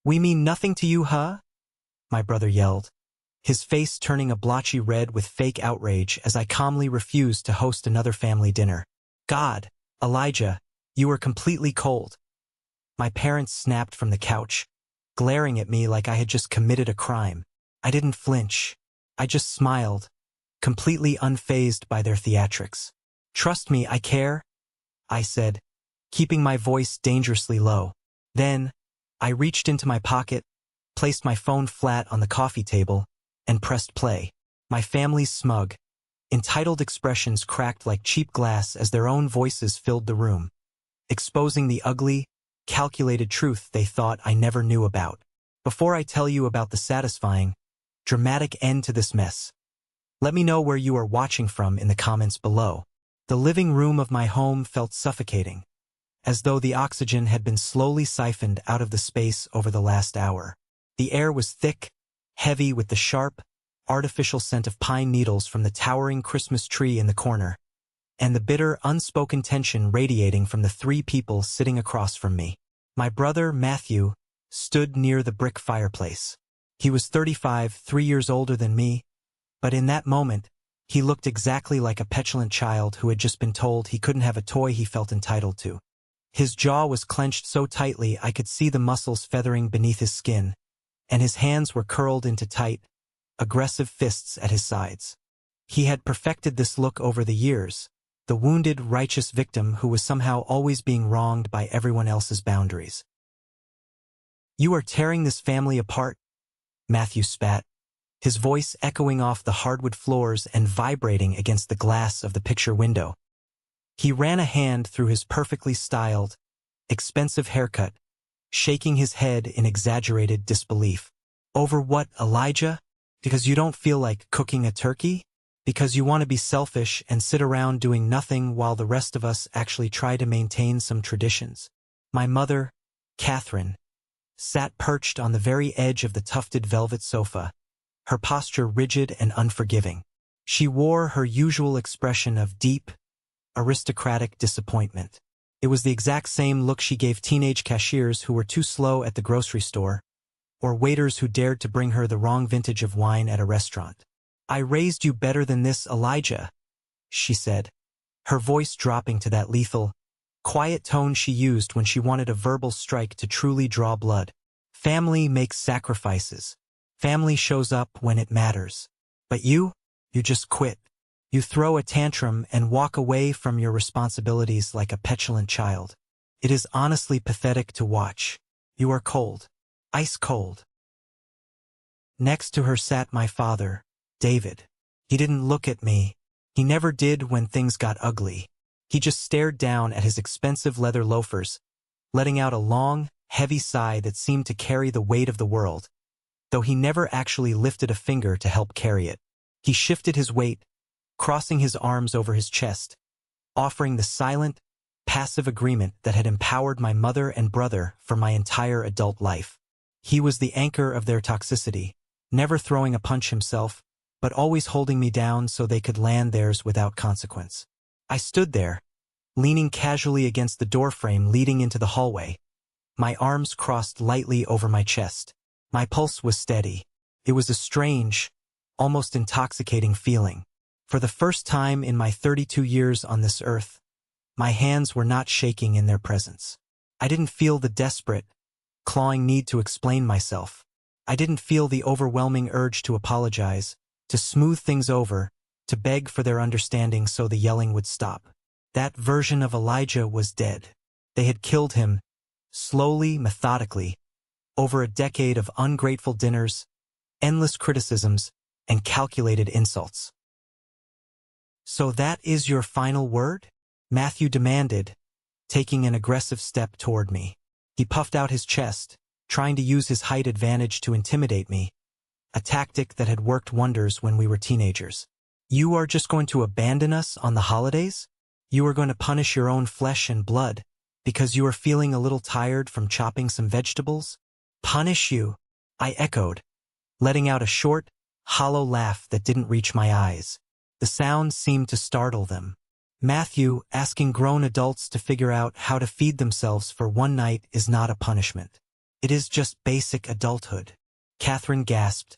We mean nothing to you, huh? My brother yelled, his face turning a blotchy red with fake outrage as I calmly refused to host another family dinner. God, Elijah, you were completely cold. My parents snapped from the couch, glaring at me like I had just committed a crime. I didn't flinch. I just smiled, completely unfazed by their theatrics. Trust me, I care, I said, keeping my voice dangerously low. Then, I reached into my pocket, placed my phone flat on the coffee table, and pressed play. My family's smug, entitled expressions cracked like cheap glass as their own voices filled the room, exposing the ugly, calculated truth they thought I never knew about. Before I tell you about the satisfying, dramatic end to this mess, let me know where you are watching from in the comments below. The living room of my home felt suffocating, as though the oxygen had been slowly siphoned out of the space over the last hour. The air was thick, heavy with the sharp, artificial scent of pine needles from the towering Christmas tree in the corner, and the bitter, unspoken tension radiating from the three people sitting across from me. My brother, Matthew, stood near the brick fireplace. He was 35, 3 years older than me, but in that moment, he looked exactly like a petulant child who had just been told he couldn't have a toy he felt entitled to. His jaw was clenched so tightly I could see the muscles feathering beneath his skin, and his hands were curled into tight, aggressive fists at his sides. He had perfected this look over the years, the wounded, righteous victim who was somehow always being wronged by everyone else's boundaries. You are tearing this family apart, Matthew spat, his voice echoing off the hardwood floors and vibrating against the glass of the picture window. He ran a hand through his perfectly styled, expensive haircut, shaking his head in exaggerated disbelief. Over what, Elijah? Because you don't feel like cooking a turkey? Because you want to be selfish and sit around doing nothing while the rest of us actually try to maintain some traditions? My mother, Catherine, sat perched on the very edge of the tufted velvet sofa, her posture rigid and unforgiving. She wore her usual expression of deep, aristocratic disappointment. It was the exact same look she gave teenage cashiers who were too slow at the grocery store, or waiters who dared to bring her the wrong vintage of wine at a restaurant. I raised you better than this, Elijah, she said, her voice dropping to that lethal, quiet tone she used when she wanted a verbal strike to truly draw blood. Family makes sacrifices. Family shows up when it matters. But you just quit. You throw a tantrum and walk away from your responsibilities like a petulant child. It is honestly pathetic to watch. You are cold. Ice cold. Next to her sat my father, David. He didn't look at me. He never did when things got ugly. He just stared down at his expensive leather loafers, letting out a long, heavy sigh that seemed to carry the weight of the world, though he never actually lifted a finger to help carry it. He shifted his weight, crossing his arms over his chest, offering the silent, passive agreement that had empowered my mother and brother for my entire adult life. He was the anchor of their toxicity, never throwing a punch himself, but always holding me down so they could land theirs without consequence. I stood there, leaning casually against the doorframe leading into the hallway, my arms crossed lightly over my chest. My pulse was steady. It was a strange, almost intoxicating feeling. For the first time in my 32 years on this earth, my hands were not shaking in their presence. I didn't feel the desperate, clawing need to explain myself. I didn't feel the overwhelming urge to apologize, to smooth things over, to beg for their understanding so the yelling would stop. That version of Elijah was dead. They had killed him, slowly, methodically, over a decade of ungrateful dinners, endless criticisms, and calculated insults. So that is your final word? Matthew demanded, taking an aggressive step toward me. He puffed out his chest, trying to use his height advantage to intimidate me, a tactic that had worked wonders when we were teenagers. You are just going to abandon us on the holidays? You are going to punish your own flesh and blood because you are feeling a little tired from chopping some vegetables? Punish you? I echoed, letting out a short, hollow laugh that didn't reach my eyes. The sound seemed to startle them. Matthew, asking grown adults to figure out how to feed themselves for one night is not a punishment. It is just basic adulthood. Catherine gasped,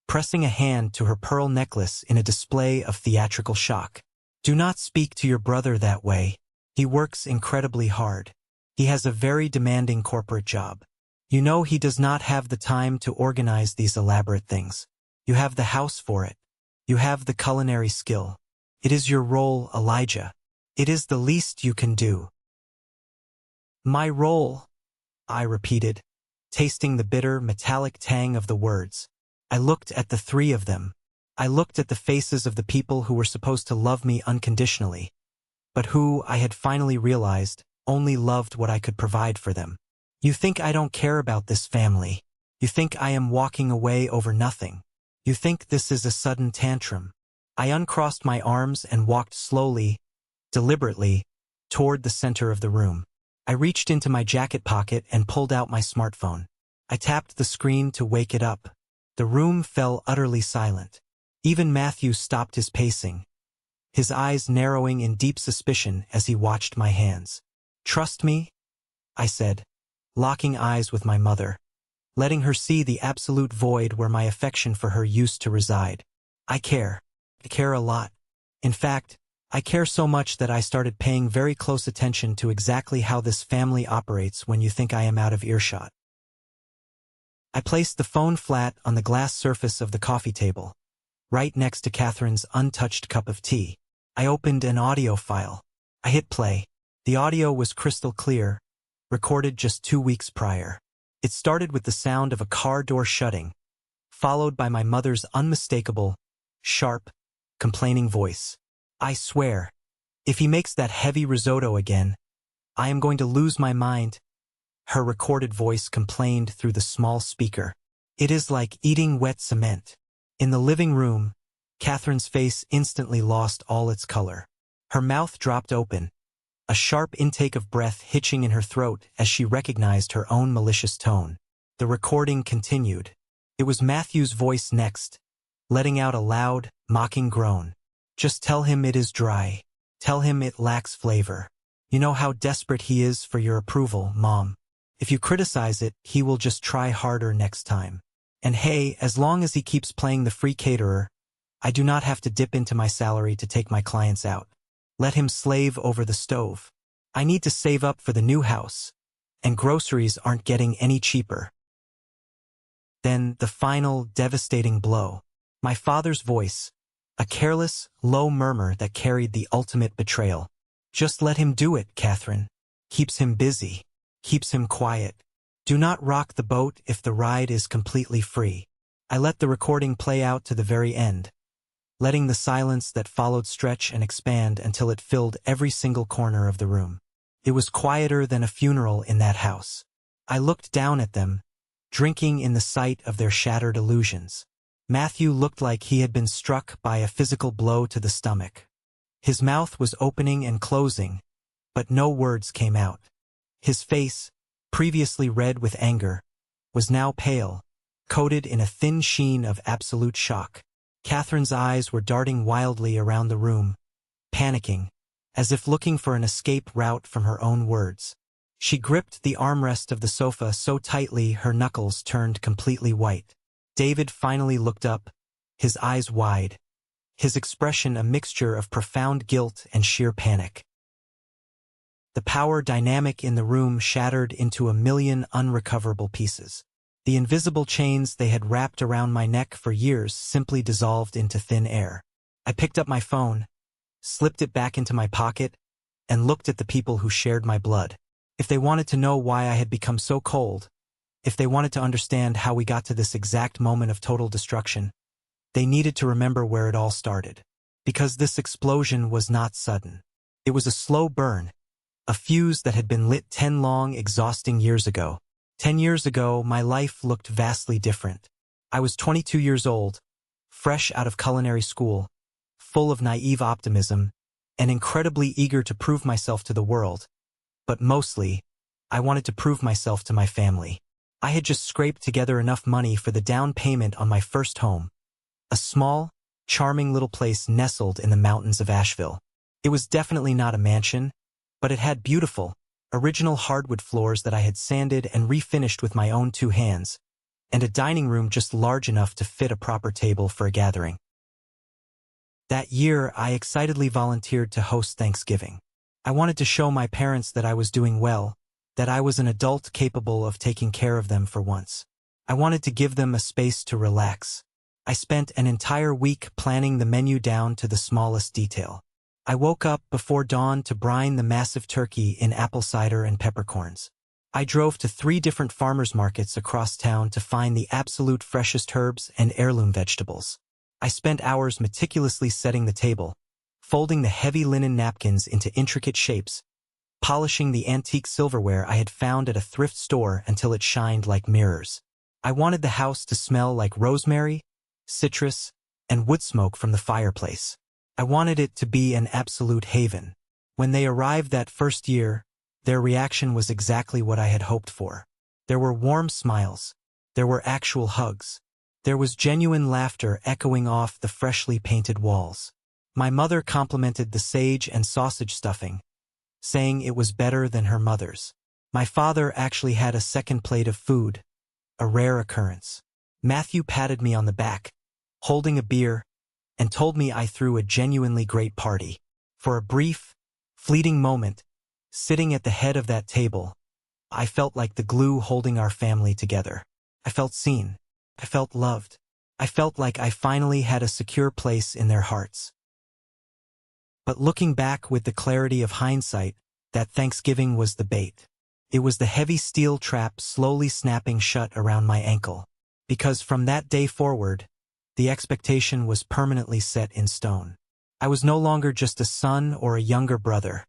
pressing a hand to her pearl necklace in a display of theatrical shock. Do not speak to your brother that way. He works incredibly hard. He has a very demanding corporate job. You know he does not have the time to organize these elaborate things. You have the house for it. You have the culinary skill. It is your role, Elijah. It is the least you can do. My role, I repeated, tasting the bitter, metallic tang of the words. I looked at the three of them. I looked at the faces of the people who were supposed to love me unconditionally, but who, I had finally realized, only loved what I could provide for them. You think I don't care about this family. You think I am walking away over nothing. You think this is a sudden tantrum. I uncrossed my arms and walked slowly, deliberately, toward the center of the room. I reached into my jacket pocket and pulled out my smartphone. I tapped the screen to wake it up. The room fell utterly silent. Even Matthew stopped his pacing, his eyes narrowing in deep suspicion as he watched my hands. Trust me, I said, locking eyes with my mother, letting her see the absolute void where my affection for her used to reside. I care. I care a lot. In fact, I care so much that I started paying very close attention to exactly how this family operates when you think I am out of earshot. I placed the phone flat on the glass surface of the coffee table, right next to Catherine's untouched cup of tea. I opened an audio file. I hit play. The audio was crystal clear, recorded just 2 weeks prior. It started with the sound of a car door shutting, followed by my mother's unmistakable, sharp, complaining voice. I swear, if he makes that heavy risotto again, I am going to lose my mind. Her recorded voice complained through the small speaker. It is like eating wet cement. In the living room, Catherine's face instantly lost all its color. Her mouth dropped open, a sharp intake of breath hitching in her throat as she recognized her own malicious tone. The recording continued. It was Matthew's voice next, letting out a loud, mocking groan. Just tell him it is dry. Tell him it lacks flavor. You know how desperate he is for your approval, Mom. If you criticize it, he will just try harder next time. And hey, as long as he keeps playing the free caterer, I do not have to dip into my salary to take my clients out. Let him slave over the stove. I need to save up for the new house, and groceries aren't getting any cheaper. Then the final, devastating blow. My father's voice, a careless, low murmur that carried the ultimate betrayal. Just let him do it, Catherine. Keeps him busy. Keeps him quiet. Do not rock the boat if the ride is completely free. I let the recording play out to the very end, letting the silence that followed stretch and expand until it filled every single corner of the room. It was quieter than a funeral in that house. I looked down at them, drinking in the sight of their shattered illusions. Matthew looked like he had been struck by a physical blow to the stomach. His mouth was opening and closing, but no words came out. His face, previously red with anger, was now pale, coated in a thin sheen of absolute shock. Catherine's eyes were darting wildly around the room, panicking, as if looking for an escape route from her own words. She gripped the armrest of the sofa so tightly her knuckles turned completely white. David finally looked up, his eyes wide, his expression a mixture of profound guilt and sheer panic. The power dynamic in the room shattered into a million unrecoverable pieces. The invisible chains they had wrapped around my neck for years simply dissolved into thin air. I picked up my phone, slipped it back into my pocket, and looked at the people who shared my blood. If they wanted to know why I had become so cold, if they wanted to understand how we got to this exact moment of total destruction, they needed to remember where it all started. Because this explosion was not sudden. It was a slow burn, a fuse that had been lit 10 long, exhausting years ago. 10 years ago, my life looked vastly different. I was 22 years old, fresh out of culinary school, full of naive optimism, and incredibly eager to prove myself to the world. But mostly, I wanted to prove myself to my family. I had just scraped together enough money for the down payment on my first home, a small, charming little place nestled in the mountains of Asheville. It was definitely not a mansion, but it had beautiful, original hardwood floors that I had sanded and refinished with my own 2 hands, and a dining room just large enough to fit a proper table for a gathering. That year, I excitedly volunteered to host Thanksgiving. I wanted to show my parents that I was doing well, that I was an adult capable of taking care of them for once. I wanted to give them a space to relax. I spent an entire week planning the menu down to the smallest detail. I woke up before dawn to brine the massive turkey in apple cider and peppercorns. I drove to 3 different farmers markets across town to find the absolute freshest herbs and heirloom vegetables. I spent hours meticulously setting the table, folding the heavy linen napkins into intricate shapes, polishing the antique silverware I had found at a thrift store until it shined like mirrors. I wanted the house to smell like rosemary, citrus, and wood smoke from the fireplace. I wanted it to be an absolute haven. When they arrived that first year, their reaction was exactly what I had hoped for. There were warm smiles. There were actual hugs. There was genuine laughter echoing off the freshly painted walls. My mother complimented the sage and sausage stuffing, saying it was better than her mother's. My father actually had a second plate of food, a rare occurrence. Matthew patted me on the back, holding a beer, and told me I threw a genuinely great party. For a brief, fleeting moment, sitting at the head of that table, I felt like the glue holding our family together. I felt seen. I felt loved. I felt like I finally had a secure place in their hearts. But looking back with the clarity of hindsight, that Thanksgiving was the bait. It was the heavy steel trap slowly snapping shut around my ankle. Because from that day forward, the expectation was permanently set in stone. I was no longer just a son or a younger brother.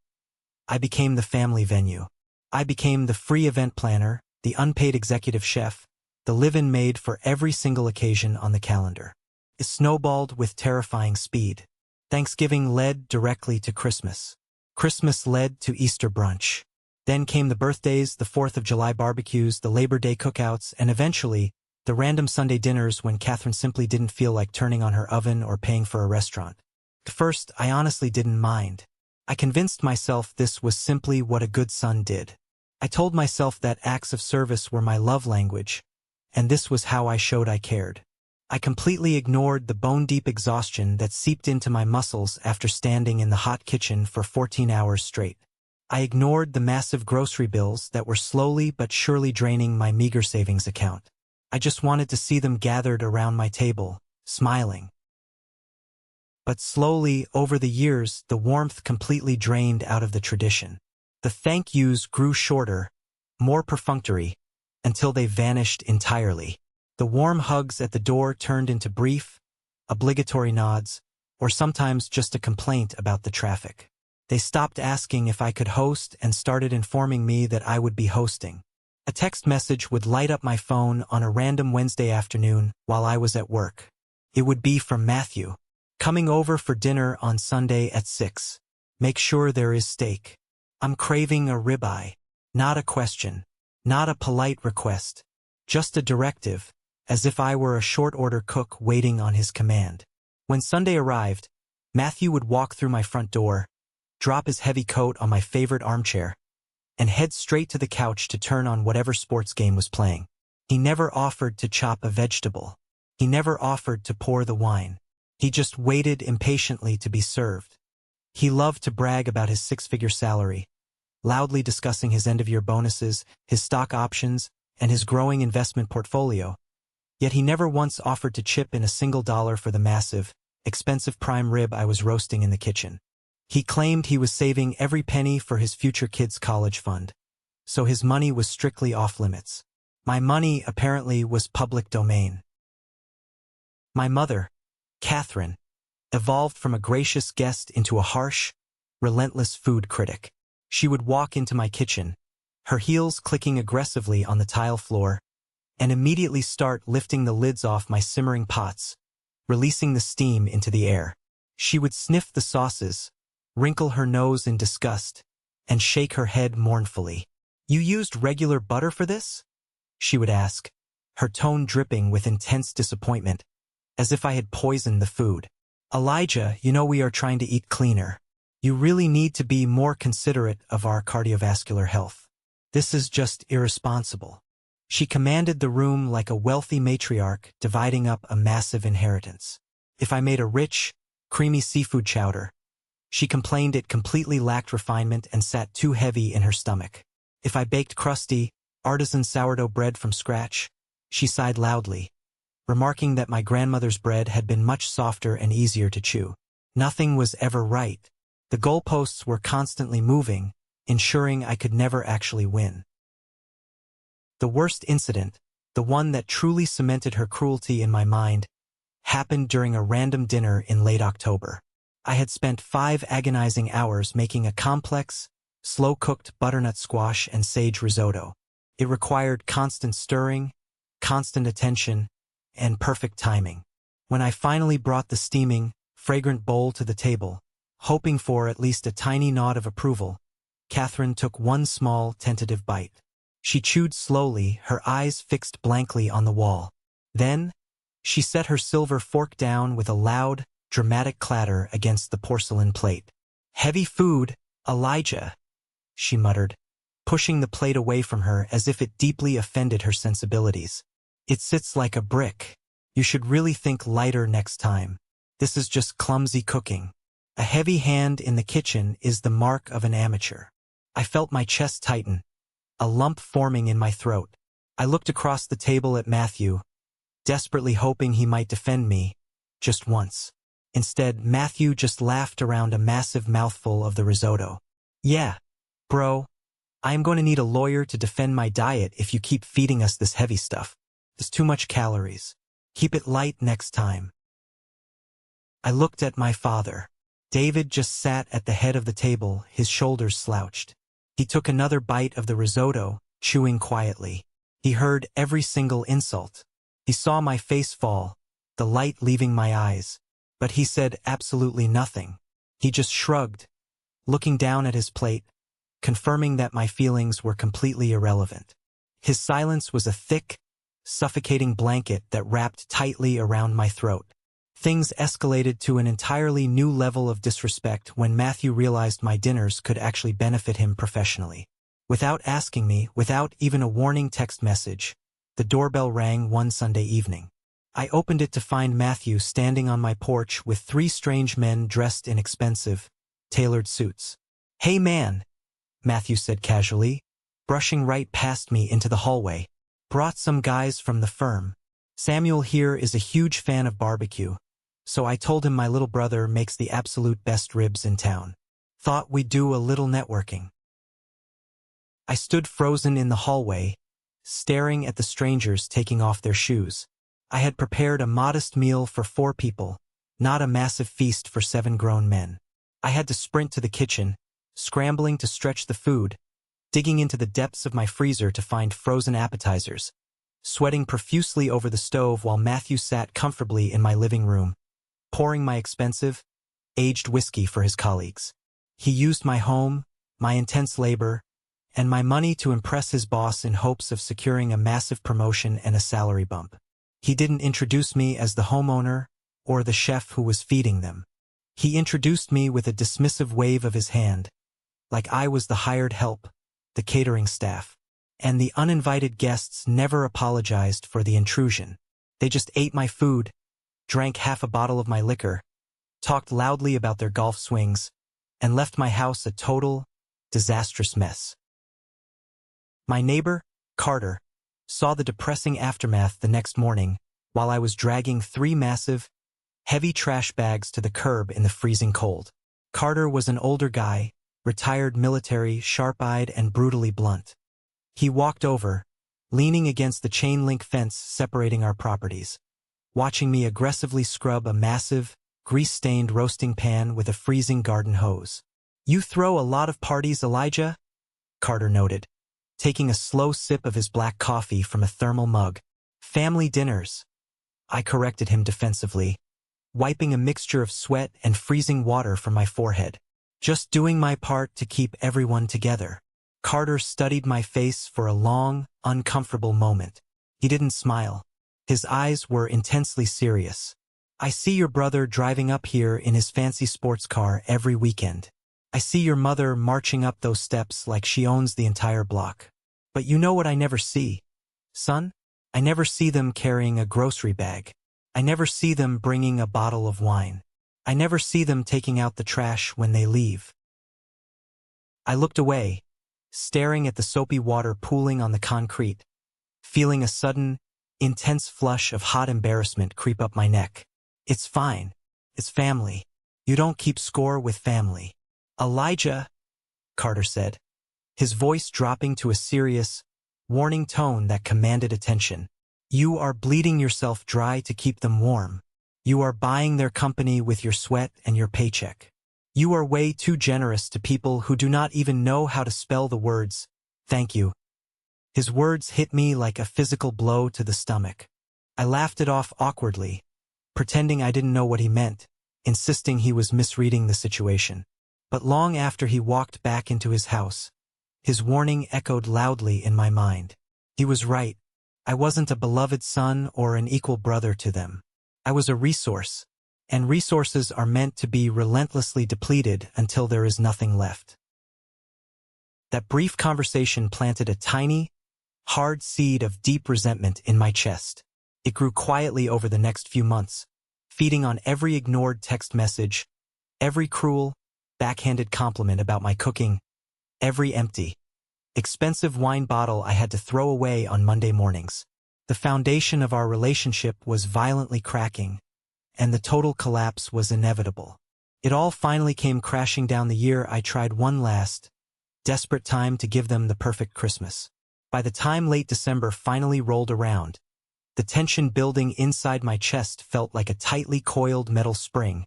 I became the family venue. I became the free event planner, the unpaid executive chef, the live-in maid for every single occasion on the calendar. It snowballed with terrifying speed. Thanksgiving led directly to Christmas. Christmas led to Easter brunch. Then came the birthdays, the 4th of July barbecues, the Labor Day cookouts, and eventually, the random Sunday dinners when Catherine simply didn't feel like turning on her oven or paying for a restaurant. At first, I honestly didn't mind. I convinced myself this was simply what a good son did. I told myself that acts of service were my love language, and this was how I showed I cared. I completely ignored the bone-deep exhaustion that seeped into my muscles after standing in the hot kitchen for 14 hours straight. I ignored the massive grocery bills that were slowly but surely draining my meager savings account. I just wanted to see them gathered around my table, smiling. But slowly, over the years, the warmth completely drained out of the tradition. The thank yous grew shorter, more perfunctory, until they vanished entirely. The warm hugs at the door turned into brief, obligatory nods, or sometimes just a complaint about the traffic. They stopped asking if I could host and started informing me that I would be hosting. A text message would light up my phone on a random Wednesday afternoon while I was at work. It would be from Matthew. Coming over for dinner on Sunday at 6. Make sure there is steak. I'm craving a ribeye. Not a question. Not a polite request. Just a directive, as if I were a short-order cook waiting on his command. When Sunday arrived, Matthew would walk through my front door, drop his heavy coat on my favorite armchair, and head straight to the couch to turn on whatever sports game was playing. He never offered to chop a vegetable. He never offered to pour the wine. He just waited impatiently to be served. He loved to brag about his 6-figure salary, loudly discussing his end-of-year bonuses, his stock options, and his growing investment portfolio. Yet he never once offered to chip in a single dollar for the massive, expensive prime rib I was roasting in the kitchen. He claimed he was saving every penny for his future kids' college fund, so his money was strictly off-limits. My money, apparently, was public domain. My mother, Catherine, evolved from a gracious guest into a harsh, relentless food critic. She would walk into my kitchen, her heels clicking aggressively on the tile floor, and immediately start lifting the lids off my simmering pots, releasing the steam into the air. She would sniff the sauces, wrinkle her nose in disgust, and shake her head mournfully. "You used regular butter for this?" she would ask, her tone dripping with intense disappointment, as if I had poisoned the food. "Elijah, you know we are trying to eat cleaner. You really need to be more considerate of our cardiovascular health. This is just irresponsible. She commanded the room like a wealthy matriarch dividing up a massive inheritance. If I made a rich, creamy seafood chowder, she complained it completely lacked refinement and sat too heavy in her stomach. If I baked crusty, artisan sourdough bread from scratch, she sighed loudly, remarking that my grandmother's bread had been much softer and easier to chew. Nothing was ever right. The goalposts were constantly moving, ensuring I could never actually win. The worst incident, the one that truly cemented her cruelty in my mind, happened during a random dinner in late October. I had spent 5 agonizing hours making a complex, slow-cooked butternut squash and sage risotto. It required constant stirring, constant attention, and perfect timing. When I finally brought the steaming, fragrant bowl to the table, hoping for at least a tiny nod of approval, Catherine took one small, tentative bite. She chewed slowly, her eyes fixed blankly on the wall. Then, she set her silver fork down with a loud, dramatic clatter against the porcelain plate. "Heavy food, Elijah," she muttered, pushing the plate away from her as if it deeply offended her sensibilities. "It sits like a brick. You should really think lighter next time. This is just clumsy cooking. A heavy hand in the kitchen is the mark of an amateur." I felt my chest tighten, a lump forming in my throat. I looked across the table at Matthew, desperately hoping he might defend me, just once. Instead, Matthew just laughed around a massive mouthful of the risotto. "Yeah, bro, I am going to need a lawyer to defend my diet if you keep feeding us this heavy stuff. There's too much calories. Keep it light next time." I looked at my father. David just sat at the head of the table, his shoulders slouched. He took another bite of the risotto, chewing quietly. He heard every single insult. He saw my face fall, the light leaving my eyes. But he said absolutely nothing. He just shrugged, looking down at his plate, confirming that my feelings were completely irrelevant. His silence was a thick, suffocating blanket that wrapped tightly around my throat. Things escalated to an entirely new level of disrespect when Matthew realized my dinners could actually benefit him professionally. Without asking me, without even a warning text message, the doorbell rang one Sunday evening. I opened it to find Matthew standing on my porch with 3 strange men dressed in expensive, tailored suits. "Hey man," Matthew said casually, brushing right past me into the hallway. "Brought some guys from the firm. Samuel here is a huge fan of barbecue, so I told him my little brother makes the absolute best ribs in town. Thought we'd do a little networking." I stood frozen in the hallway, staring at the strangers taking off their shoes. I had prepared a modest meal for 4 people, not a massive feast for 7 grown men. I had to sprint to the kitchen, scrambling to stretch the food, digging into the depths of my freezer to find frozen appetizers, sweating profusely over the stove while Matthew sat comfortably in my living room, pouring my expensive, aged whiskey for his colleagues. He used my home, my intense labor, and my money to impress his boss in hopes of securing a massive promotion and a salary bump. He didn't introduce me as the homeowner or the chef who was feeding them. He introduced me with a dismissive wave of his hand, like I was the hired help, the catering staff. And the uninvited guests never apologized for the intrusion. They just ate my food, drank half a bottle of my liquor, talked loudly about their golf swings, and left my house a total, disastrous mess. My neighbor, Carter, saw the depressing aftermath the next morning while I was dragging 3 massive, heavy trash bags to the curb in the freezing cold. Carter was an older guy, retired military, sharp-eyed and brutally blunt. He walked over, leaning against the chain-link fence separating our properties, watching me aggressively scrub a massive, grease-stained roasting pan with a freezing garden hose. "You throw a lot of parties, Elijah?" Carter noted, taking a slow sip of his black coffee from a thermal mug. "Family dinners," I corrected him defensively, wiping a mixture of sweat and freezing water from my forehead. "Just doing my part to keep everyone together." Carter studied my face for a long, uncomfortable moment. He didn't smile. His eyes were intensely serious. "I see your brother driving up here in his fancy sports car every weekend. I see your mother marching up those steps like she owns the entire block. But you know what I never see? Son? I never see them carrying a grocery bag. I never see them bringing a bottle of wine. I never see them taking out the trash when they leave. I looked away, staring at the soapy water pooling on the concrete, feeling a sudden, intense flush of hot embarrassment creep up my neck. It's fine. It's family. You don't keep score with family. Elijah, Carter said, his voice dropping to a serious, warning tone that commanded attention. You are bleeding yourself dry to keep them warm. You are buying their company with your sweat and your paycheck. You are way too generous to people who do not even know how to spell the words, thank you. His words hit me like a physical blow to the stomach. I laughed it off awkwardly, pretending I didn't know what he meant, insisting he was misreading the situation. But long after he walked back into his house, his warning echoed loudly in my mind. He was right. I wasn't a beloved son or an equal brother to them. I was a resource, and resources are meant to be relentlessly depleted until there is nothing left. That brief conversation planted a tiny, hard seed of deep resentment in my chest. It grew quietly over the next few months, feeding on every ignored text message, every cruel, backhanded compliment about my cooking, every empty, expensive wine bottle I had to throw away on Monday mornings. The foundation of our relationship was violently cracking, and the total collapse was inevitable. It all finally came crashing down the year I tried one last, desperate time to give them the perfect Christmas. By the time late December finally rolled around, the tension building inside my chest felt like a tightly coiled metal spring,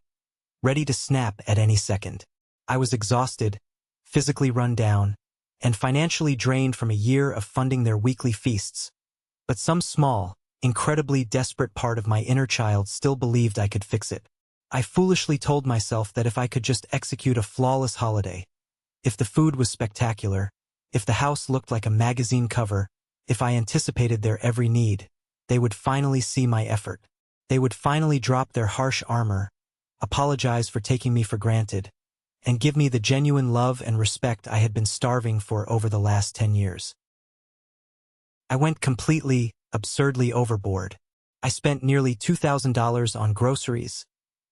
ready to snap at any second. I was exhausted, physically run down, and financially drained from a year of funding their weekly feasts. But some small, incredibly desperate part of my inner child still believed I could fix it. I foolishly told myself that if I could just execute a flawless holiday, if the food was spectacular, if the house looked like a magazine cover, if I anticipated their every need, they would finally see my effort. They would finally drop their harsh armor, apologize for taking me for granted, and give me the genuine love and respect I had been starving for over the last 10 years. I went completely, absurdly overboard. I spent nearly $2,000 on groceries,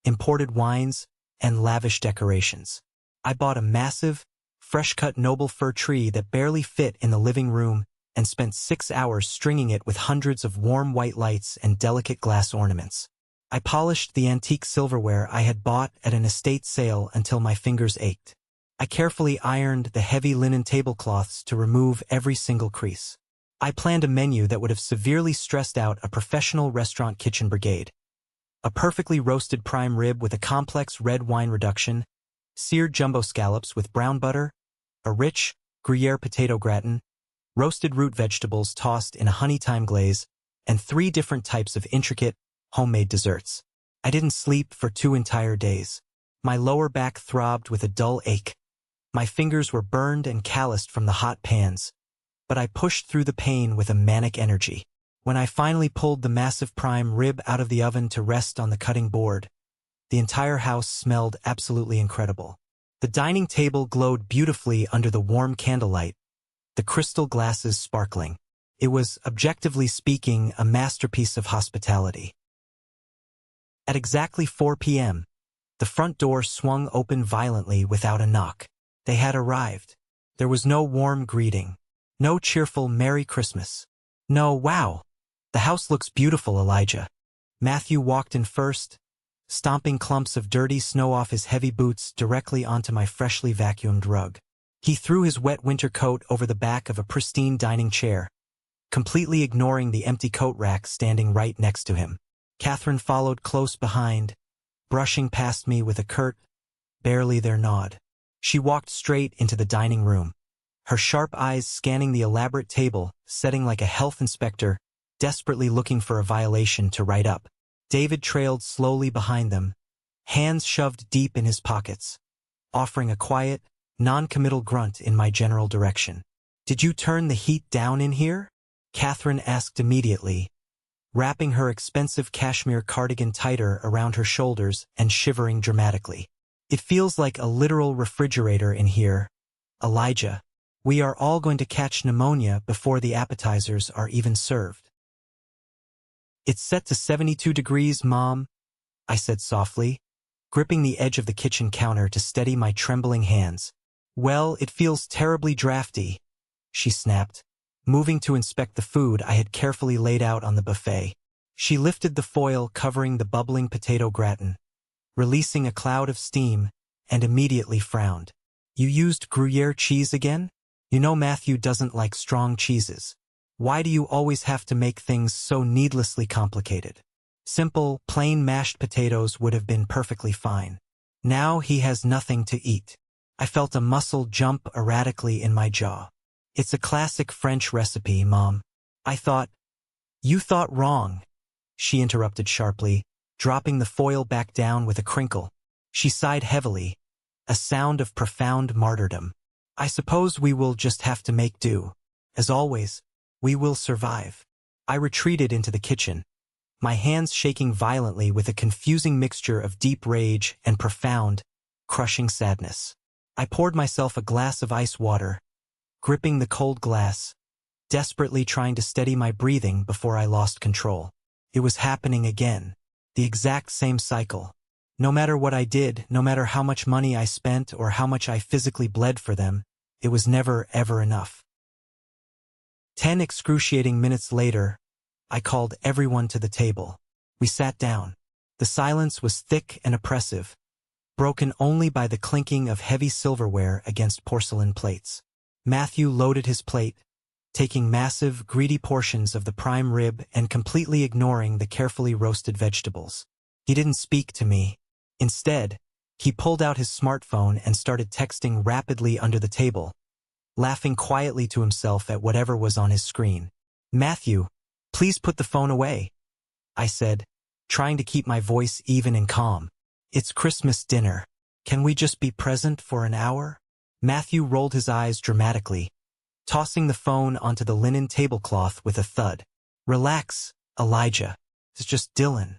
imported wines, and lavish decorations. I bought a massive, fresh-cut noble fir tree that barely fit in the living room and spent 6 hours stringing it with hundreds of warm white lights and delicate glass ornaments. I polished the antique silverware I had bought at an estate sale until my fingers ached. I carefully ironed the heavy linen tablecloths to remove every single crease. I planned a menu that would have severely stressed out a professional restaurant kitchen brigade. A perfectly roasted prime rib with a complex red wine reduction, seared jumbo scallops with brown butter, a rich, Gruyere potato gratin, roasted root vegetables tossed in a honey thyme glaze, and 3 different types of intricate, homemade desserts. I didn't sleep for 2 entire days. My lower back throbbed with a dull ache. My fingers were burned and calloused from the hot pans, but I pushed through the pain with a manic energy. When I finally pulled the massive prime rib out of the oven to rest on the cutting board, the entire house smelled absolutely incredible. The dining table glowed beautifully under the warm candlelight, the crystal glasses sparkling. It was, objectively speaking, a masterpiece of hospitality. At exactly 4 p.m., the front door swung open violently without a knock. They had arrived. There was no warm greeting, no cheerful Merry Christmas. No, wow, the house looks beautiful, Elijah. Matthew walked in first, stomping clumps of dirty snow off his heavy boots directly onto my freshly vacuumed rug. He threw his wet winter coat over the back of a pristine dining chair, completely ignoring the empty coat rack standing right next to him. Catherine followed close behind, brushing past me with a curt, barely there nod. She walked straight into the dining room, her sharp eyes scanning the elaborate table, setting like a health inspector, desperately looking for a violation to write up. David trailed slowly behind them, hands shoved deep in his pockets, offering a quiet, non-committal grunt in my general direction. "Did you turn the heat down in here?" Catherine asked immediately, wrapping her expensive cashmere cardigan tighter around her shoulders and shivering dramatically. It feels like a literal refrigerator in here. Elijah, we are all going to catch pneumonia before the appetizers are even served. It's set to 72 degrees, Mom, I said softly, gripping the edge of the kitchen counter to steady my trembling hands. Well, it feels terribly drafty, she snapped, moving to inspect the food I had carefully laid out on the buffet. She lifted the foil covering the bubbling potato gratin, releasing a cloud of steam, and immediately frowned. You used Gruyere cheese again? You know Matthew doesn't like strong cheeses. Why do you always have to make things so needlessly complicated? Simple, plain mashed potatoes would have been perfectly fine. Now he has nothing to eat. I felt a muscle jump erratically in my jaw. It's a classic French recipe, Mom. I thought. You thought wrong, she interrupted sharply, dropping the foil back down with a crinkle. She sighed heavily, a sound of profound martyrdom. I suppose we will just have to make do. As always, we will survive. I retreated into the kitchen, my hands shaking violently with a confusing mixture of deep rage and profound, crushing sadness. I poured myself a glass of ice water, gripping the cold glass, desperately trying to steady my breathing before I lost control. It was happening again. The exact same cycle. No matter what I did, no matter how much money I spent or how much I physically bled for them, it was never, ever enough. 10 excruciating minutes later, I called everyone to the table. We sat down. The silence was thick and oppressive, broken only by the clinking of heavy silverware against porcelain plates. Matthew loaded his plate, taking massive, greedy portions of the prime rib and completely ignoring the carefully roasted vegetables. He didn't speak to me. Instead, he pulled out his smartphone and started texting rapidly under the table, laughing quietly to himself at whatever was on his screen. Matthew, please put the phone away, I said, trying to keep my voice even and calm. It's Christmas dinner. Can we just be present for an hour? Matthew rolled his eyes dramatically, tossing the phone onto the linen tablecloth with a thud. Relax, Elijah. It's just Dylan.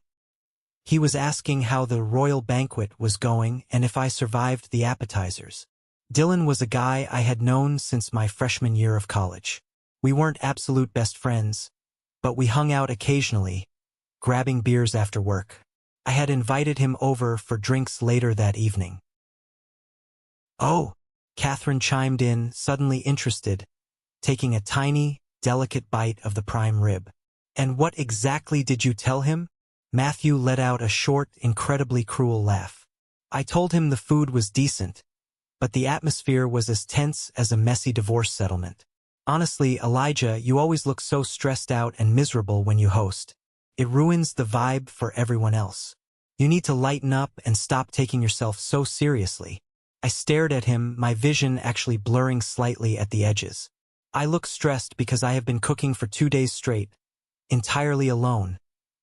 He was asking how the royal banquet was going and if I survived the appetizers. Dylan was a guy I had known since my freshman year of college. We weren't absolute best friends, but we hung out occasionally, grabbing beers after work. I had invited him over for drinks later that evening. Oh, Catherine chimed in, suddenly interested, taking a tiny, delicate bite of the prime rib. And what exactly did you tell him? Matthew let out a short, incredibly cruel laugh. I told him the food was decent, but the atmosphere was as tense as a messy divorce settlement. Honestly, Elijah, you always look so stressed out and miserable when you host. It ruins the vibe for everyone else. You need to lighten up and stop taking yourself so seriously. I stared at him, my vision actually blurring slightly at the edges. I look stressed because I have been cooking for 2 days straight, entirely alone,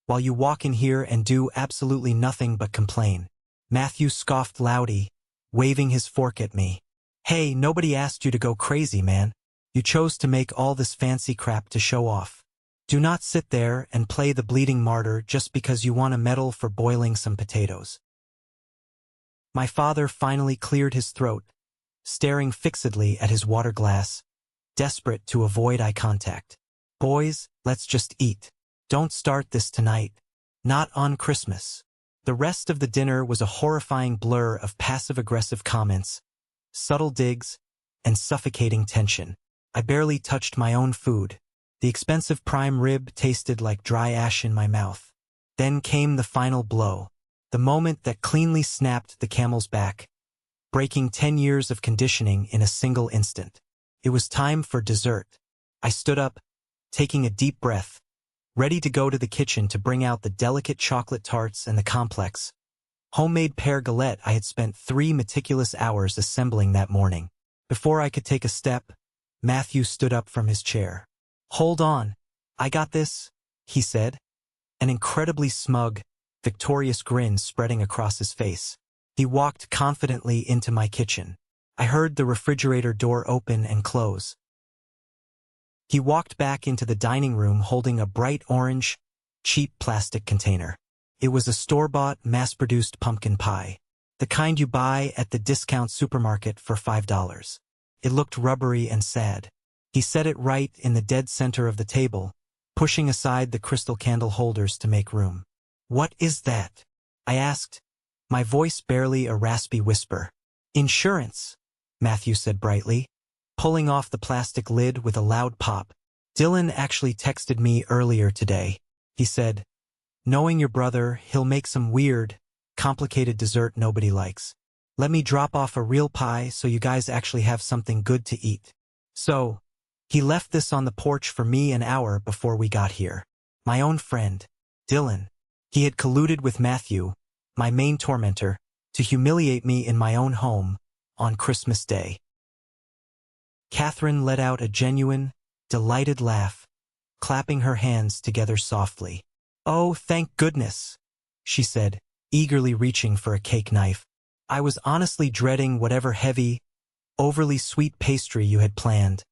while you walk in here and do absolutely nothing but complain. Matthew scoffed loudly, waving his fork at me. Hey, nobody asked you to go crazy, man. You chose to make all this fancy crap to show off. Do not sit there and play the bleeding martyr just because you want a medal for boiling some potatoes. My father finally cleared his throat, staring fixedly at his water glass, desperate to avoid eye contact. Boys, let's just eat. Don't start this tonight. Not on Christmas. The rest of the dinner was a horrifying blur of passive-aggressive comments, subtle digs, and suffocating tension. I barely touched my own food. The expensive prime rib tasted like dry ash in my mouth. Then came the final blow. The moment that cleanly snapped the camel's back, breaking 10 years of conditioning in a single instant. It was time for dessert. I stood up, taking a deep breath, ready to go to the kitchen to bring out the delicate chocolate tarts and the complex, homemade pear galette I had spent 3 meticulous hours assembling that morning. Before I could take a step, Matthew stood up from his chair. Hold on, I got this, he said, an incredibly smug, victorious grin spreading across his face. He walked confidently into my kitchen. I heard the refrigerator door open and close. He walked back into the dining room holding a bright orange, cheap plastic container. It was a store-bought, mass-produced pumpkin pie. The kind you buy at the discount supermarket for $5. It looked rubbery and sad. He set it right in the dead center of the table, pushing aside the crystal candle holders to make room. "What is that?" I asked, my voice barely a raspy whisper. "Insurance," Matthew said brightly, pulling off the plastic lid with a loud pop. "Dylan actually texted me earlier today. He said, 'Knowing your brother, he'll make some weird, complicated dessert nobody likes. Let me drop off a real pie so you guys actually have something good to eat.' So, he left this on the porch for me an hour before we got here. My own friend, Dylan. He had colluded with Matthew, my main tormentor, to humiliate me in my own home on Christmas Day." Catherine let out a genuine, delighted laugh, clapping her hands together softly. "Oh, thank goodness," she said, eagerly reaching for a cake knife. "I was honestly dreading whatever heavy, overly sweet pastry you had planned.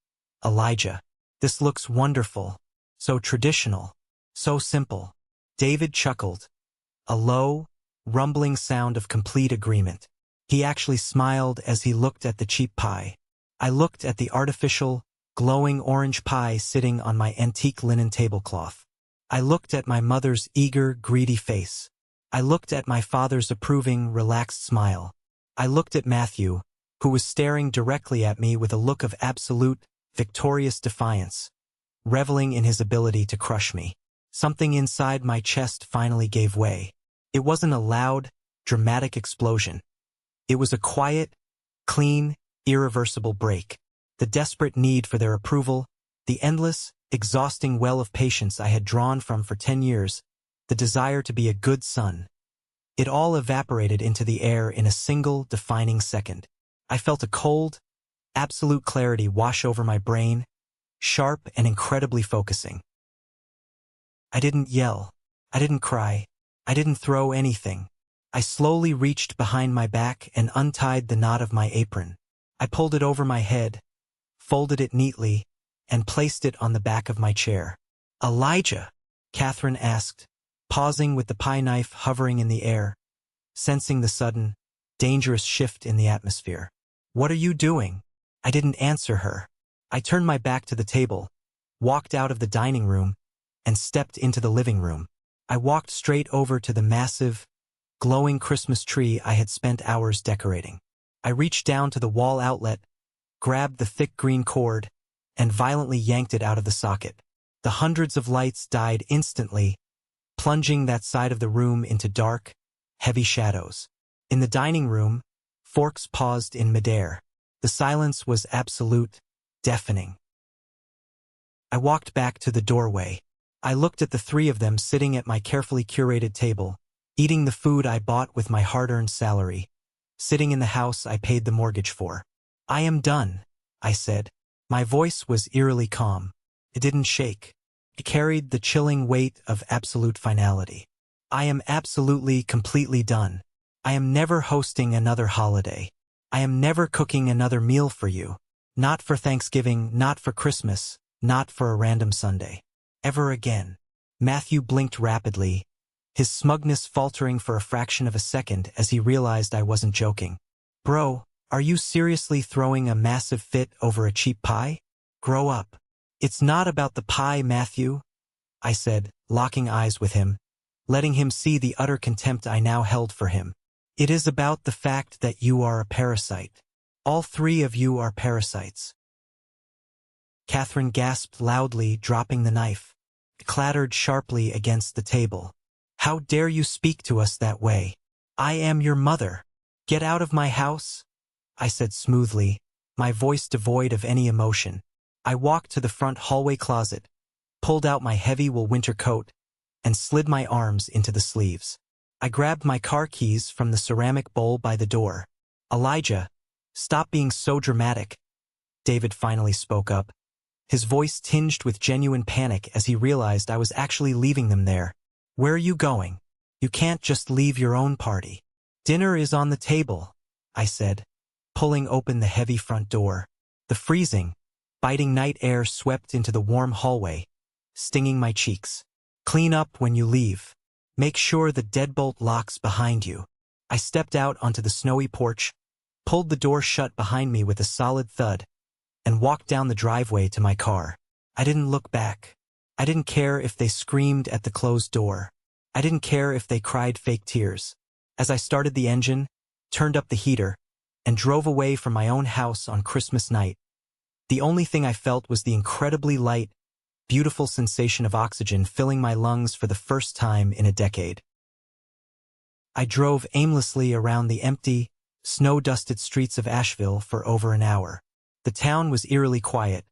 Elijah, this looks wonderful, so traditional, so simple." David chuckled, a low, rumbling sound of complete agreement. He actually smiled as he looked at the cheap pie. I looked at the artificial, glowing orange pie sitting on my antique linen tablecloth. I looked at my mother's eager, greedy face. I looked at my father's approving, relaxed smile. I looked at Matthew, who was staring directly at me with a look of absolute, victorious defiance, reveling in his ability to crush me. Something inside my chest finally gave way. It wasn't a loud, dramatic explosion. It was a quiet, clean, irreversible break. The desperate need for their approval, the endless, exhausting well of patience I had drawn from for 10 years, the desire to be a good son. It all evaporated into the air in a single, defining second. I felt a cold, absolute clarity wash over my brain, sharp and incredibly focusing. I didn't yell. I didn't cry. I didn't throw anything. I slowly reached behind my back and untied the knot of my apron. I pulled it over my head, folded it neatly, and placed it on the back of my chair. "Elijah?" Catherine asked, pausing with the pie knife hovering in the air, sensing the sudden, dangerous shift in the atmosphere. "What are you doing?" I didn't answer her. I turned my back to the table, walked out of the dining room, and stepped into the living room. I walked straight over to the massive, glowing Christmas tree I had spent hours decorating. I reached down to the wall outlet, grabbed the thick green cord, and violently yanked it out of the socket. The hundreds of lights died instantly, plunging that side of the room into dark, heavy shadows. In the dining room, forks paused in midair. The silence was absolute, deafening. I walked back to the doorway. I looked at the three of them sitting at my carefully curated table, eating the food I bought with my hard-earned salary, sitting in the house I paid the mortgage for. "I am done," I said. My voice was eerily calm. It didn't shake. It carried the chilling weight of absolute finality. "I am absolutely, completely done. I am never hosting another holiday. I am never cooking another meal for you. Not for Thanksgiving, not for Christmas, not for a random Sunday. Ever again." Matthew blinked rapidly, his smugness faltering for a fraction of a second as he realized I wasn't joking. "Bro, are you seriously throwing a massive fit over a cheap pie? Grow up." "It's not about the pie, Matthew," I said, locking eyes with him, letting him see the utter contempt I now held for him. "It is about the fact that you are a parasite. All three of you are parasites." Catherine gasped loudly, dropping the knife. It clattered sharply against the table. "How dare you speak to us that way? I am your mother. Get out of my house," I said smoothly, my voice devoid of any emotion. I walked to the front hallway closet, pulled out my heavy wool winter coat, and slid my arms into the sleeves. I grabbed my car keys from the ceramic bowl by the door. "Elijah, stop being so dramatic," David finally spoke up, his voice tinged with genuine panic as he realized I was actually leaving them there. "Where are you going? You can't just leave your own party." "Dinner is on the table," I said, pulling open the heavy front door. The freezing, biting night air swept into the warm hallway, stinging my cheeks. "Clean up when you leave. Make sure the deadbolt locks behind you." I stepped out onto the snowy porch, pulled the door shut behind me with a solid thud, and walked down the driveway to my car. I didn't look back. I didn't care if they screamed at the closed door. I didn't care if they cried fake tears. As I started the engine, turned up the heater, and drove away from my own house on Christmas night, the only thing I felt was the incredibly light, beautiful sensation of oxygen filling my lungs for the first time in a decade. I drove aimlessly around the empty, snow-dusted streets of Asheville for over an hour. The town was eerily quiet,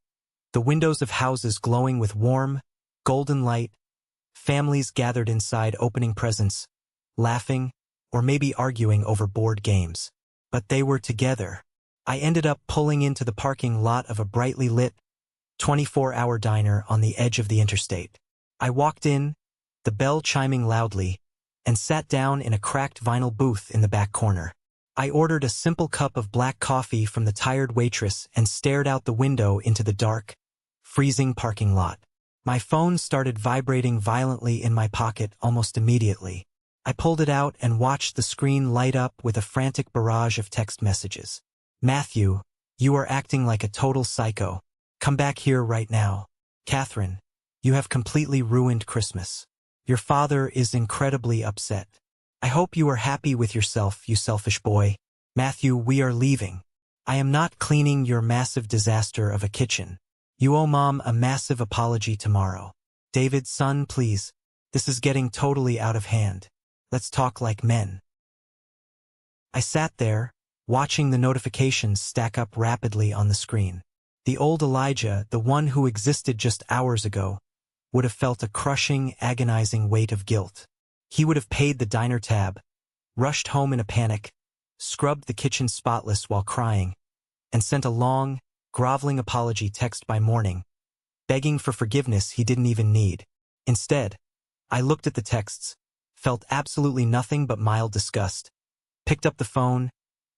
the windows of houses glowing with warm, golden light, families gathered inside opening presents, laughing, or maybe arguing over board games. But they were together. I ended up pulling into the parking lot of a brightly lit, 24-hour diner on the edge of the interstate. I walked in, the bell chiming loudly, and sat down in a cracked vinyl booth in the back corner. I ordered a simple cup of black coffee from the tired waitress and stared out the window into the dark, freezing parking lot. My phone started vibrating violently in my pocket almost immediately. I pulled it out and watched the screen light up with a frantic barrage of text messages. Matthew, you are acting like a total psycho. Come back here right now. Catherine, you have completely ruined Christmas. Your father is incredibly upset. I hope you are happy with yourself, you selfish boy. Matthew, we are leaving. I am not cleaning your massive disaster of a kitchen. You owe Mom a massive apology tomorrow. David, son, please. This is getting totally out of hand. Let's talk like men. I sat there, watching the notifications stack up rapidly on the screen. The old Elijah, the one who existed just hours ago, would have felt a crushing, agonizing weight of guilt. He would have paid the diner tab, rushed home in a panic, scrubbed the kitchen spotless while crying, and sent a long, groveling apology text by morning, begging for forgiveness he didn't even need. Instead, I looked at the texts, felt absolutely nothing but mild disgust, picked up the phone,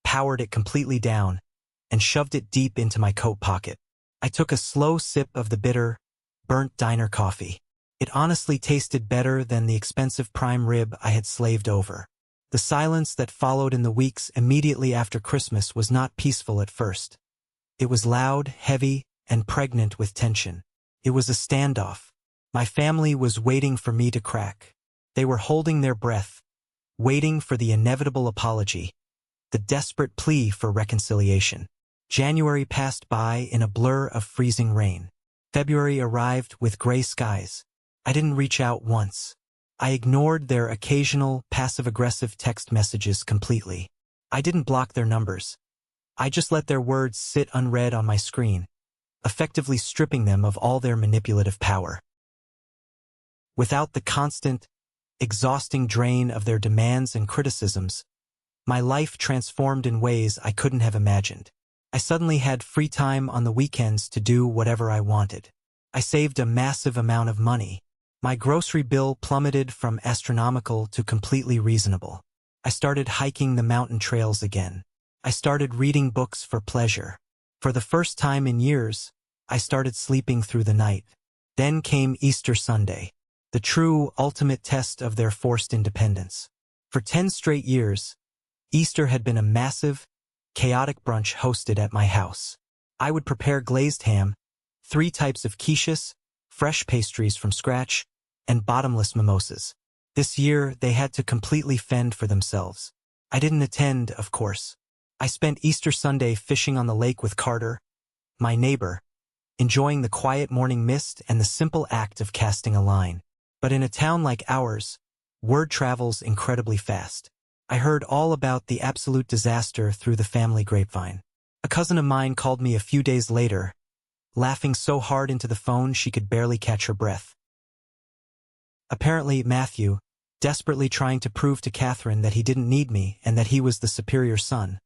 powered it completely down, and shoved it deep into my coat pocket. I took a slow sip of the bitter, burnt diner coffee. It honestly tasted better than the expensive prime rib I had slaved over. The silence that followed in the weeks immediately after Christmas was not peaceful at first. It was loud, heavy, and pregnant with tension. It was a standoff. My family was waiting for me to crack. They were holding their breath, waiting for the inevitable apology, the desperate plea for reconciliation. January passed by in a blur of freezing rain. February arrived with gray skies. I didn't reach out once. I ignored their occasional passive-aggressive text messages completely. I didn't block their numbers. I just let their words sit unread on my screen, effectively stripping them of all their manipulative power. Without the constant, exhausting drain of their demands and criticisms, my life transformed in ways I couldn't have imagined. I suddenly had free time on the weekends to do whatever I wanted. I saved a massive amount of money. My grocery bill plummeted from astronomical to completely reasonable. I started hiking the mountain trails again. I started reading books for pleasure. For the first time in years, I started sleeping through the night. Then came Easter Sunday, the true ultimate test of their forced independence. For 10 straight years, Easter had been a massive, chaotic brunch hosted at my house. I would prepare glazed ham, 3 types of quiches, fresh pastries from scratch, and bottomless mimosas. This year, they had to completely fend for themselves. I didn't attend, of course. I spent Easter Sunday fishing on the lake with Carter, my neighbor, enjoying the quiet morning mist and the simple act of casting a line. But in a town like ours, word travels incredibly fast. I heard all about the absolute disaster through the family grapevine. A cousin of mine called me a few days later, laughing so hard into the phone she could barely catch her breath. Apparently, Matthew, desperately trying to prove to Catherine that he didn't need me and that he was the superior son,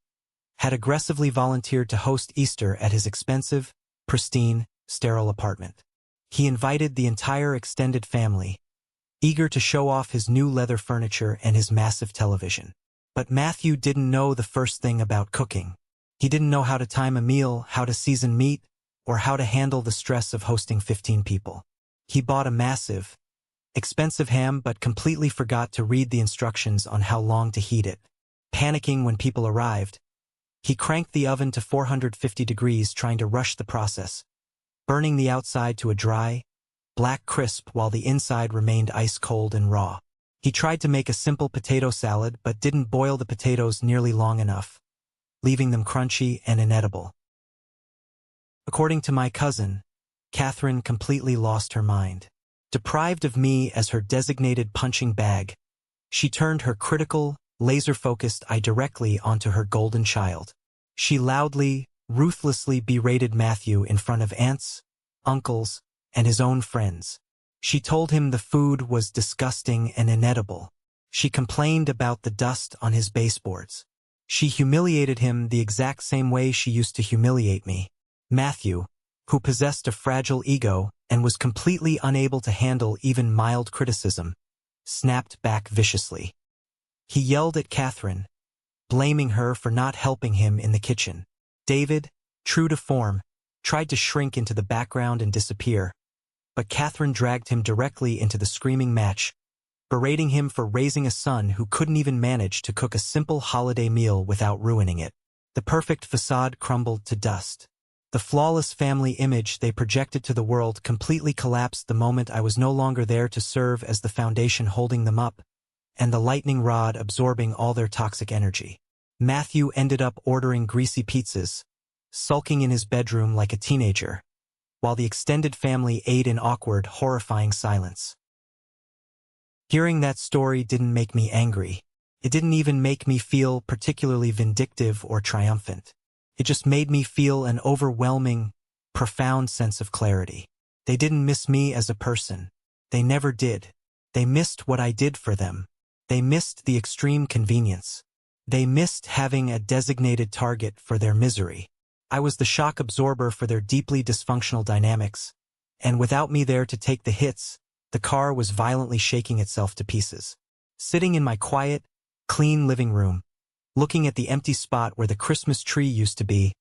had aggressively volunteered to host Easter at his expensive, pristine, sterile apartment. He invited the entire extended family, eager to show off his new leather furniture and his massive television. But Matthew didn't know the first thing about cooking. He didn't know how to time a meal, how to season meat, or how to handle the stress of hosting 15 people. He bought a massive, expensive ham but completely forgot to read the instructions on how long to heat it. panicking when people arrived. He cranked the oven to 450 degrees, trying to rush the process, burning the outside to a dry, black crisp while the inside remained ice-cold and raw. He tried to make a simple potato salad but didn't boil the potatoes nearly long enough, leaving them crunchy and inedible. According to my cousin, Catherine completely lost her mind. Deprived of me as her designated punching bag, she turned her critical, laser-focused eye directly onto her golden child. She loudly, ruthlessly berated Matthew in front of aunts, uncles, and his own friends. She told him the food was disgusting and inedible. She complained about the dust on his baseboards. She humiliated him the exact same way she used to humiliate me. Matthew, who possessed a fragile ego and was completely unable to handle even mild criticism, snapped back viciously. He yelled at Catherine, blaming her for not helping him in the kitchen. David, true to form, tried to shrink into the background and disappear, but Catherine dragged him directly into the screaming match, berating him for raising a son who couldn't even manage to cook a simple holiday meal without ruining it. The perfect facade crumbled to dust. The flawless family image they projected to the world completely collapsed the moment I was no longer there to serve as the foundation holding them up, and the lightning rod absorbing all their toxic energy. Matthew ended up ordering greasy pizzas, sulking in his bedroom like a teenager, while the extended family ate in awkward, horrifying silence. Hearing that story didn't make me angry. It didn't even make me feel particularly vindictive or triumphant. It just made me feel an overwhelming, profound sense of clarity. They didn't miss me as a person. They never did. They missed what I did for them. They missed the extreme convenience. They missed having a designated target for their misery. I was the shock absorber for their deeply dysfunctional dynamics, and without me there to take the hits, the car was violently shaking itself to pieces. Sitting in my quiet, clean living room, looking at the empty spot where the Christmas tree used to be,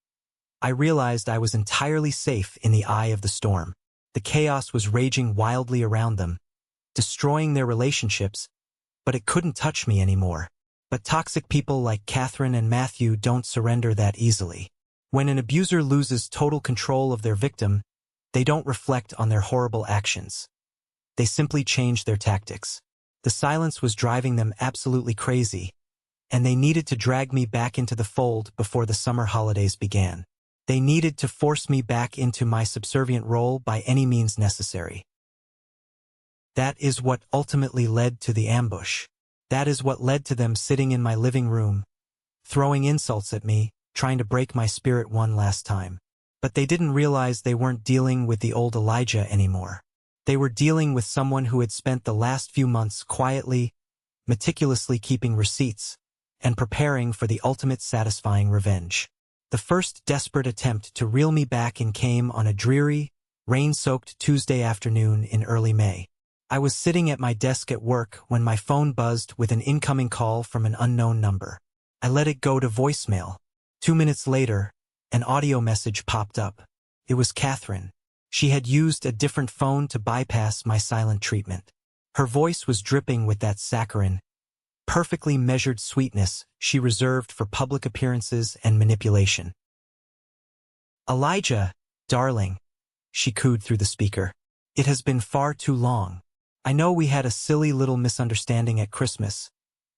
I realized I was entirely safe in the eye of the storm. The chaos was raging wildly around them, destroying their relationships, but it couldn't touch me anymore. But toxic people like Catherine and Matthew don't surrender that easily. When an abuser loses total control of their victim, they don't reflect on their horrible actions. They simply change their tactics. The silence was driving them absolutely crazy, and they needed to drag me back into the fold before the summer holidays began. They needed to force me back into my subservient role by any means necessary. That is what ultimately led to the ambush. That is what led to them sitting in my living room, throwing insults at me, trying to break my spirit one last time. But they didn't realize they weren't dealing with the old Elijah anymore. They were dealing with someone who had spent the last few months quietly, meticulously keeping receipts, and preparing for the ultimate satisfying revenge. The first desperate attempt to reel me back in came on a dreary, rain-soaked Tuesday afternoon in early May. I was sitting at my desk at work when my phone buzzed with an incoming call from an unknown number. I let it go to voicemail. 2 minutes later, an audio message popped up. It was Catherine. She had used a different phone to bypass my silent treatment. Her voice was dripping with that saccharine, perfectly measured sweetness she reserved for public appearances and manipulation. "Elijah, darling," she cooed through the speaker. "It has been far too long. I know we had a silly little misunderstanding at Christmas,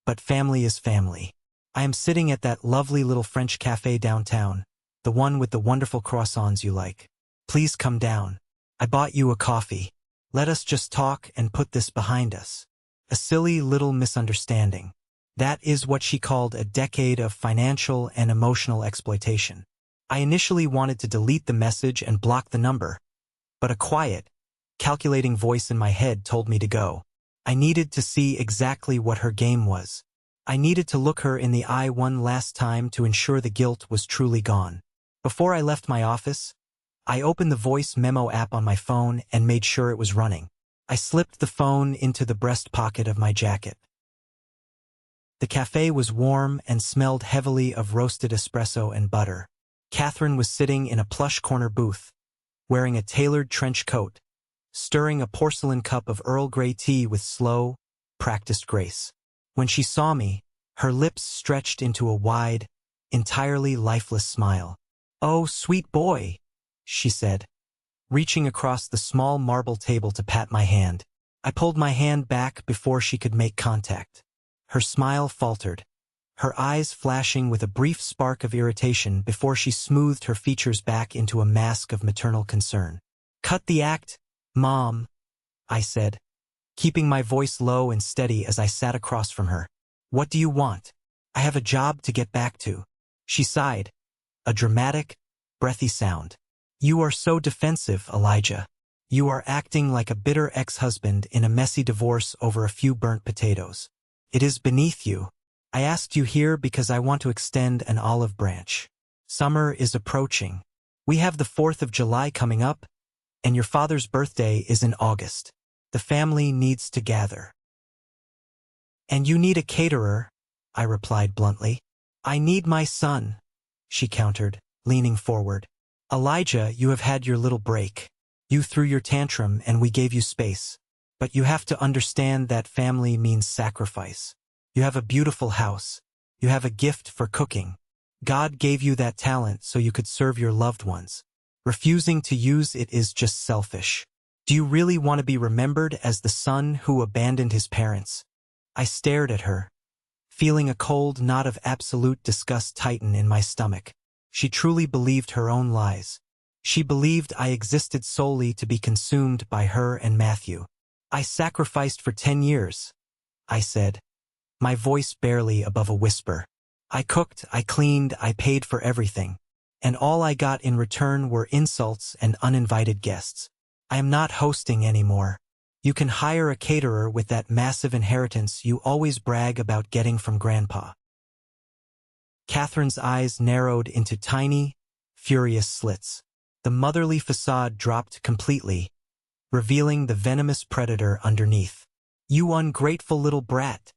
but family is family. I am sitting at that lovely little French cafe downtown, the one with the wonderful croissants you like. Please come down. I bought you a coffee. Let us just talk and put this behind us." A silly little misunderstanding. That is what she called a decade of financial and emotional exploitation. I initially wanted to delete the message and block the number, but a quiet, calculating voice in my head told me to go. I needed to see exactly what her game was. I needed to look her in the eye one last time to ensure the guilt was truly gone. Before I left my office, I opened the voice memo app on my phone and made sure it was running. I slipped the phone into the breast pocket of my jacket. The cafe was warm and smelled heavily of roasted espresso and butter. Catherine was sitting in a plush corner booth, wearing a tailored trench coat, stirring a porcelain cup of Earl Grey tea with slow, practiced grace. When she saw me, Her lips stretched into a wide, entirely lifeless smile. "Oh, sweet boy," she said, reaching across the small marble table to pat my hand. I pulled my hand back before she could make contact. Her smile faltered, her eyes flashing with a brief spark of irritation before she smoothed her features back into a mask of maternal concern. "Cut the act, Mom," I said, keeping my voice low and steady as I sat across from her. "What do you want? I have a job to get back to." She sighed, a dramatic, breathy sound. "You are so defensive, Elijah. You are acting like a bitter ex-husband in a messy divorce over a few burnt potatoes. It is beneath you. I asked you here because I want to extend an olive branch. Summer is approaching. We have the 4th of July coming up, and your father's birthday is in August. The family needs to gather." "And you need a caterer," I replied bluntly. "I need my son," she countered, leaning forward. "Elijah, you have had your little break. You threw your tantrum and we gave you space. But you have to understand that family means sacrifice. You have a beautiful house. You have a gift for cooking. God gave you that talent so you could serve your loved ones. Refusing to use it is just selfish. Do you really want to be remembered as the son who abandoned his parents?" I stared at her, feeling a cold knot of absolute disgust tighten in my stomach. She truly believed her own lies. She believed I existed solely to be consumed by her and Matthew. "I sacrificed for 10 years, I said, my voice barely above a whisper. "I cooked, I cleaned, I paid for everything. And all I got in return were insults and uninvited guests. I am not hosting anymore. You can hire a caterer with that massive inheritance you always brag about getting from Grandpa." Catherine's eyes narrowed into tiny, furious slits. The motherly facade dropped completely, revealing the venomous predator underneath. "You ungrateful little brat,"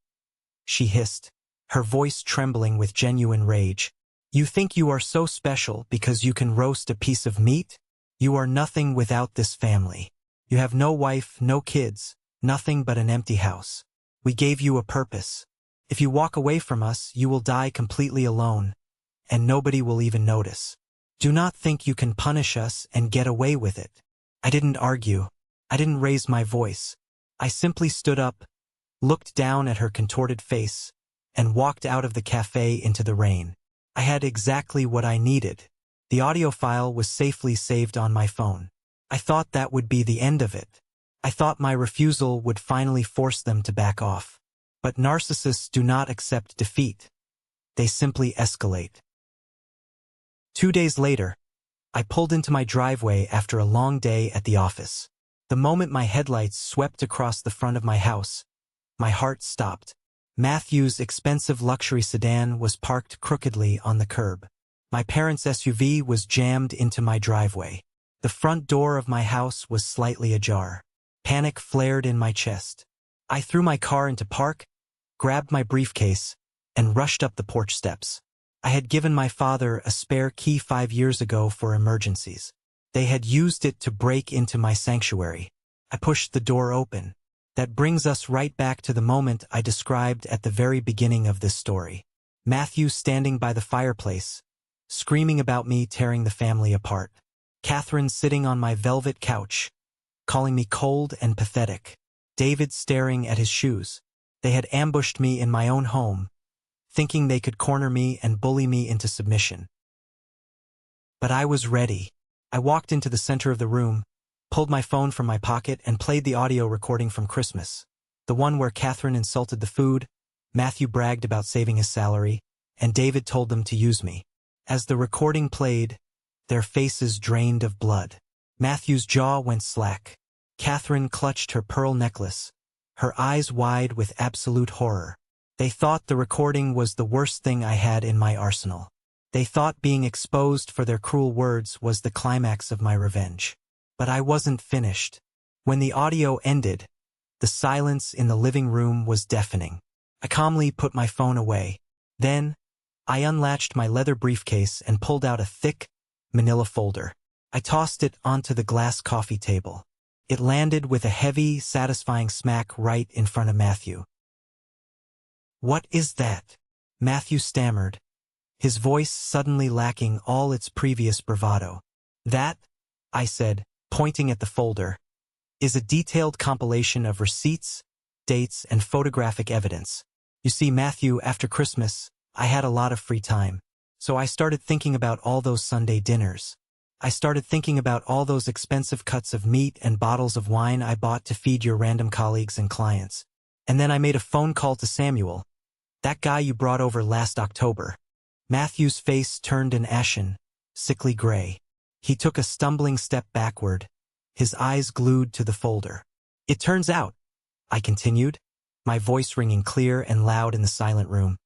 she hissed, her voice trembling with genuine rage. "You think you are so special because you can roast a piece of meat? You are nothing without this family. You have no wife, no kids, nothing but an empty house. We gave you a purpose. If you walk away from us, you will die completely alone, and nobody will even notice. Do not think you can punish us and get away with it." I didn't argue. I didn't raise my voice. I simply stood up, looked down at her contorted face, and walked out of the cafe into the rain. I had exactly what I needed. The audio file was safely saved on my phone. I thought that would be the end of it. I thought my refusal would finally force them to back off. But narcissists do not accept defeat. They simply escalate. 2 days later, I pulled into my driveway after a long day at the office. The moment my headlights swept across the front of my house, my heart stopped. Matthew's expensive luxury sedan was parked crookedly on the curb. My parents' SUV was jammed into my driveway. The front door of my house was slightly ajar. Panic flared in my chest. I threw my car into park, grabbed my briefcase, and rushed up the porch steps. I had given my father a spare key 5 years ago for emergencies. They had used it to break into my sanctuary. I pushed the door open. That brings us right back to the moment I described at the very beginning of this story. Matthew standing by the fireplace, screaming about me tearing the family apart. Catherine sitting on my velvet couch, calling me cold and pathetic. David staring at his shoes. They had ambushed me in my own home, thinking they could corner me and bully me into submission. But I was ready. I walked into the center of the room, pulled my phone from my pocket, and played the audio recording from Christmas. The one where Catherine insulted the food, Matthew bragged about saving his salary, and David told them to use me. As the recording played, their faces drained of blood. Matthew's jaw went slack. Catherine clutched her pearl necklace, her eyes wide with absolute horror. They thought the recording was the worst thing I had in my arsenal. They thought being exposed for their cruel words was the climax of my revenge. But I wasn't finished. When the audio ended, the silence in the living room was deafening. I calmly put my phone away. Then, I unlatched my leather briefcase and pulled out a thick, manila folder. I tossed it onto the glass coffee table. It landed with a heavy, satisfying smack right in front of Matthew. "What is that?" Matthew stammered, his voice suddenly lacking all its previous bravado. That, I said, pointing at the folder, is a detailed compilation of receipts, dates, and photographic evidence. You see, Matthew, after Christmas, I had a lot of free time. So I started thinking about all those Sunday dinners. I started thinking about all those expensive cuts of meat and bottles of wine I bought to feed your random colleagues and clients. And then I made a phone call to Samuel, that guy you brought over last October. Matthew's face turned an ashen, sickly gray. He took a stumbling step backward, his eyes glued to the folder. It turns out, I continued, my voice ringing clear and loud in the silent room,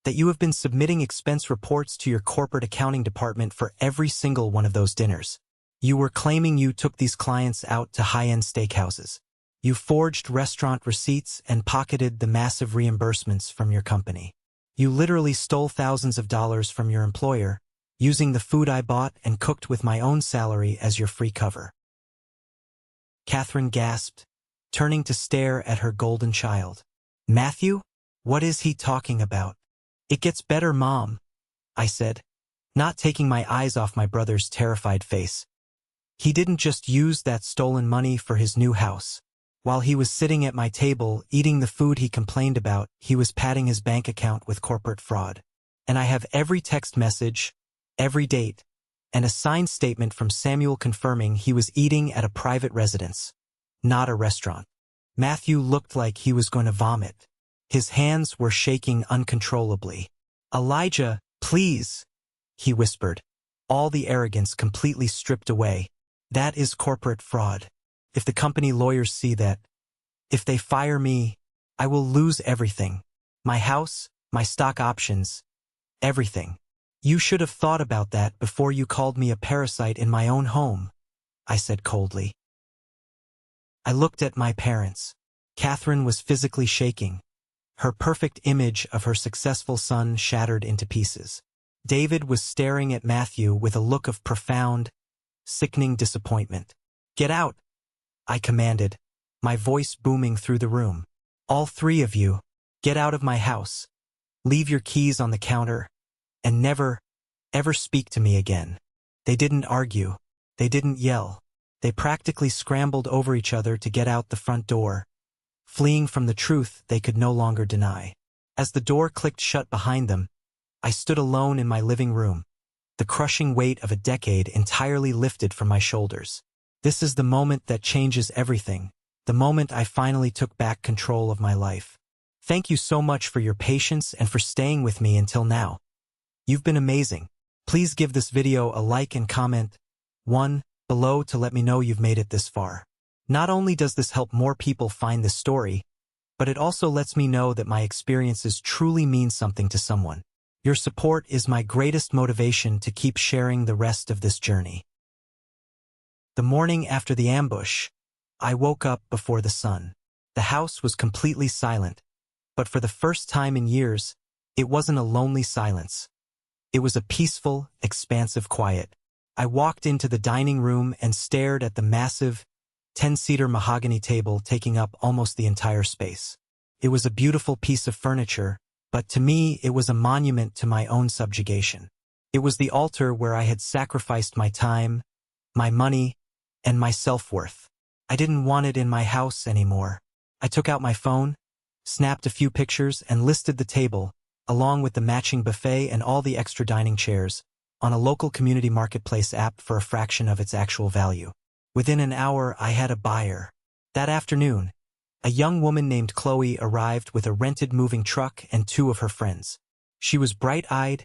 that you have been submitting expense reports to your corporate accounting department for every single one of those dinners. You were claiming you took these clients out to high-end steakhouses. You forged restaurant receipts and pocketed the massive reimbursements from your company. You literally stole thousands of dollars from your employer, using the food I bought and cooked with my own salary as your free cover. Catherine gasped, turning to stare at her golden child. Matthew? What is he talking about? It gets better, Mom, I said, not taking my eyes off my brother's terrified face. He didn't just use that stolen money for his new house. While he was sitting at my table eating the food he complained about, he was padding his bank account with corporate fraud. And I have every text message, every date, and a signed statement from Samuel confirming he was eating at a private residence, not a restaurant. Matthew looked like he was going to vomit. His hands were shaking uncontrollably. Elijah, please, he whispered, all the arrogance completely stripped away. That is corporate fraud. If the company lawyers see that, if they fire me, I will lose everything. My house, my stock options, everything. You should have thought about that before you called me a parasite in my own home, I said coldly. I looked at my parents. Catherine was physically shaking, her perfect image of her successful son shattered into pieces. David was staring at Matthew with a look of profound, sickening disappointment. Get out, I commanded, my voice booming through the room. All three of you, get out of my house. Leave your keys on the counter, and never, ever speak to me again. They didn't argue. They didn't yell. They practically scrambled over each other to get out the front door, fleeing from the truth they could no longer deny. As the door clicked shut behind them, I stood alone in my living room, the crushing weight of a decade entirely lifted from my shoulders. This is the moment that changes everything, the moment I finally took back control of my life. Thank you so much for your patience and for staying with me until now. You've been amazing. Please give this video a like and comment, one, below to let me know you've made it this far. Not only does this help more people find this story, but it also lets me know that my experiences truly mean something to someone. Your support is my greatest motivation to keep sharing the rest of this journey. The morning after the ambush, I woke up before the sun. The house was completely silent, but for the first time in years, it wasn't a lonely silence. It was a peaceful, expansive quiet. I walked into the dining room and stared at the massive, 10-seater mahogany table taking up almost the entire space. It was a beautiful piece of furniture, but to me it was a monument to my own subjugation. It was the altar where I had sacrificed my time, my money, and my self-worth. I didn't want it in my house anymore. I took out my phone, snapped a few pictures, and listed the table, along with the matching buffet and all the extra dining chairs, on a local community marketplace app for a fraction of its actual value. Within an hour, I had a buyer. That afternoon, a young woman named Chloe arrived with a rented moving truck and two of her friends. She was bright-eyed,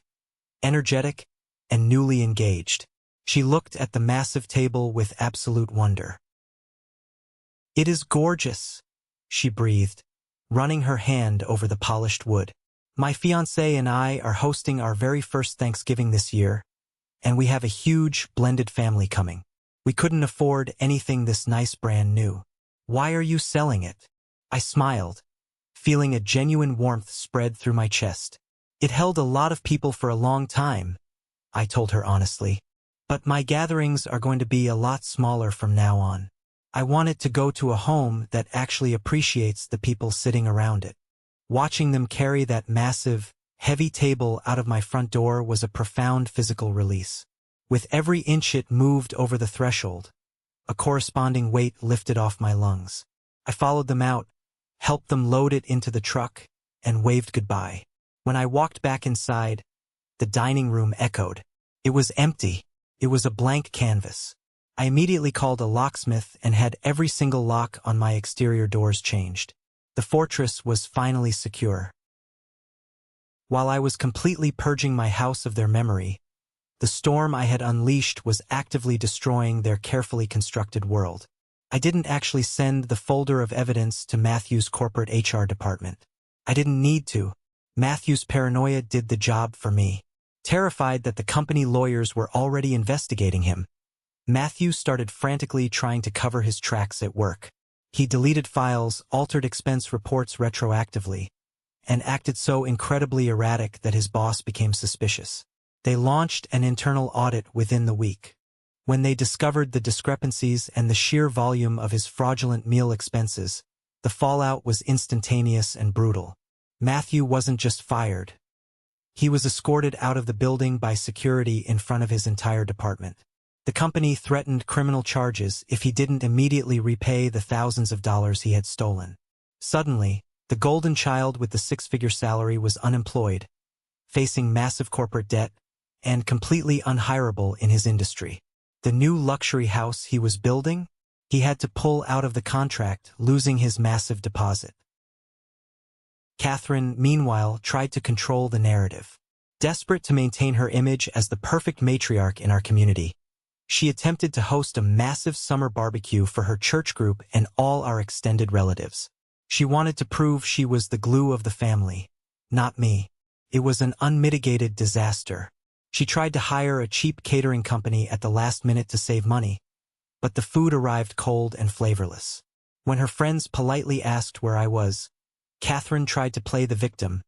energetic, and newly engaged. She looked at the massive table with absolute wonder. "It is gorgeous," she breathed, running her hand over the polished wood. "My fiancé and I are hosting our very first Thanksgiving this year, and we have a huge, blended family coming. We couldn't afford anything this nice brand new. Why are you selling it?" I smiled, feeling a genuine warmth spread through my chest. "It held a lot of people for a long time," I told her honestly. "But my gatherings are going to be a lot smaller from now on. I want it to go to a home that actually appreciates the people sitting around it. Watching them carry that massive, heavy table out of my front door was a profound physical release. With every inch it moved over the threshold, a corresponding weight lifted off my lungs. I followed them out, helped them load it into the truck, and waved goodbye. When I walked back inside, the dining room echoed. It was empty. It was a blank canvas. I immediately called a locksmith and had every single lock on my exterior doors changed. The fortress was finally secure. While I was completely purging my house of their memory, the storm I had unleashed was actively destroying their carefully constructed world. I didn't actually send the folder of evidence to Matthew's corporate HR department. I didn't need to. Matthew's paranoia did the job for me. Terrified that the company lawyers were already investigating him, Matthew started frantically trying to cover his tracks at work. He deleted files, altered expense reports retroactively, and acted so incredibly erratic that his boss became suspicious. They launched an internal audit within the week. When they discovered the discrepancies and the sheer volume of his fraudulent meal expenses, the fallout was instantaneous and brutal. Matthew wasn't just fired. He was escorted out of the building by security in front of his entire department. The company threatened criminal charges if he didn't immediately repay the thousands of dollars he had stolen. Suddenly, the golden child with the six-figure salary was unemployed, facing massive corporate debt, and completely unhireable in his industry. The new luxury house he was building, he had to pull out of the contract, losing his massive deposit. Catherine, meanwhile, tried to control the narrative. Desperate to maintain her image as the perfect matriarch in our community, she attempted to host a massive summer barbecue for her church group and all our extended relatives. She wanted to prove she was the glue of the family, not me. It was an unmitigated disaster. She tried to hire a cheap catering company at the last minute to save money, but the food arrived cold and flavorless. When her friends politely asked where I was, Catherine tried to play the victim,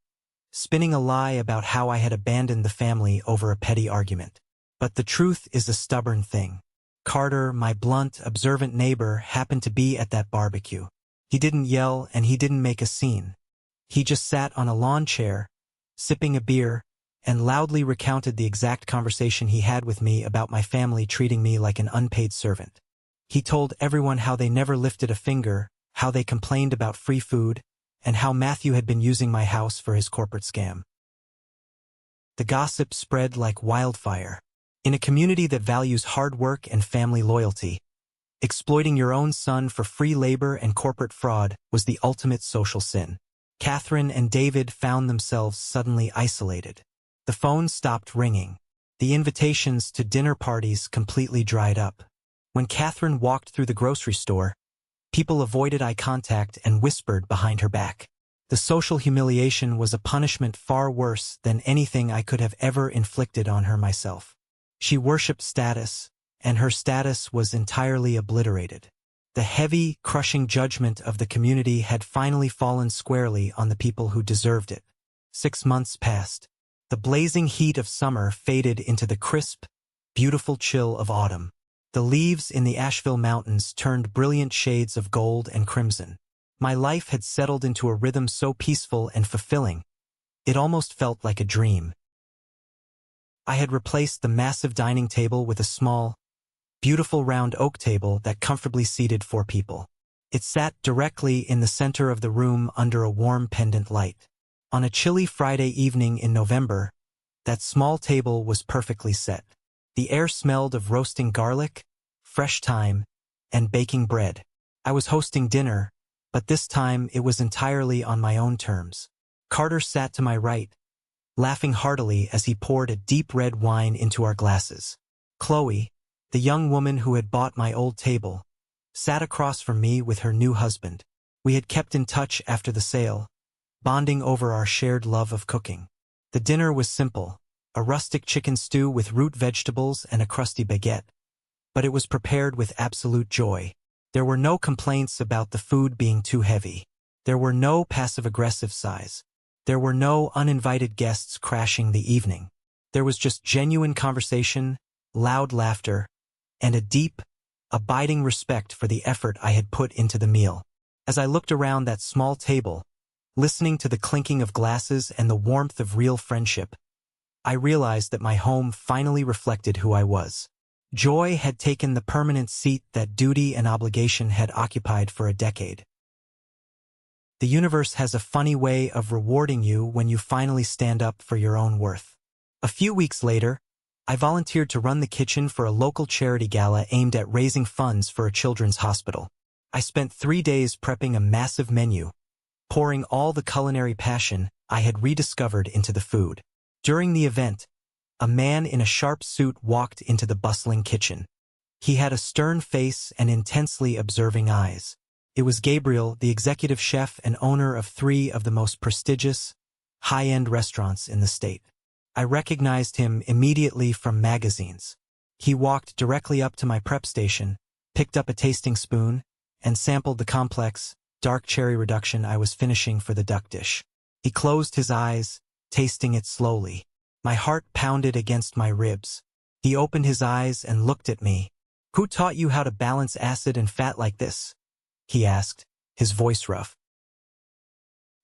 spinning a lie about how I had abandoned the family over a petty argument. But the truth is a stubborn thing. Carter, my blunt, observant neighbor, happened to be at that barbecue. He didn't yell and he didn't make a scene. He just sat on a lawn chair, sipping a beer, and loudly recounted the exact conversation he had with me about my family treating me like an unpaid servant. He told everyone how they never lifted a finger, how they complained about free food, and how Matthew had been using my house for his corporate scam. The gossip spread like wildfire. In a community that values hard work and family loyalty, exploiting your own son for free labor and corporate fraud was the ultimate social sin. Catherine and David found themselves suddenly isolated. The phone stopped ringing. The invitations to dinner parties completely dried up. When Catherine walked through the grocery store, people avoided eye contact and whispered behind her back. The social humiliation was a punishment far worse than anything I could have ever inflicted on her myself. She worshipped status, and her status was entirely obliterated. The heavy, crushing judgment of the community had finally fallen squarely on the people who deserved it. 6 months passed. The blazing heat of summer faded into the crisp, beautiful chill of autumn. The leaves in the Asheville Mountains turned brilliant shades of gold and crimson. My life had settled into a rhythm so peaceful and fulfilling, it almost felt like a dream. I had replaced the massive dining table with a small, beautiful round oak table that comfortably seated 4 people. It sat directly in the center of the room under a warm pendant light. On a chilly Friday evening in November, that small table was perfectly set. The air smelled of roasting garlic, fresh thyme, and baking bread. I was hosting dinner, but this time it was entirely on my own terms. Carter sat to my right, laughing heartily as he poured a deep red wine into our glasses. Chloe, the young woman who had bought my old table, sat across from me with her new husband. We had kept in touch after the sale, bonding over our shared love of cooking. The dinner was simple, a rustic chicken stew with root vegetables and a crusty baguette, but it was prepared with absolute joy. There were no complaints about the food being too heavy. There were no passive-aggressive sighs. There were no uninvited guests crashing the evening. There was just genuine conversation, loud laughter, and a deep, abiding respect for the effort I had put into the meal. As I looked around that small table, Listening to the clinking of glasses and the warmth of real friendship, I realized that my home finally reflected who I was. Joy had taken the permanent seat that duty and obligation had occupied for a decade. The universe has a funny way of rewarding you when you finally stand up for your own worth. A few weeks later, I volunteered to run the kitchen for a local charity gala aimed at raising funds for a children's hospital. I spent 3 days prepping a massive menu, pouring all the culinary passion I had rediscovered into the food. During the event, a man in a sharp suit walked into the bustling kitchen. He had a stern face and intensely observing eyes. It was Gabriel, the executive chef and owner of 3 of the most prestigious, high-end restaurants in the state. I recognized him immediately from magazines. He walked directly up to my prep station, picked up a tasting spoon, and sampled the complex, dark cherry reduction I was finishing for the duck dish. He closed his eyes, tasting it slowly. My heart pounded against my ribs. He opened his eyes and looked at me. "Who taught you how to balance acid and fat like this?" he asked, his voice rough.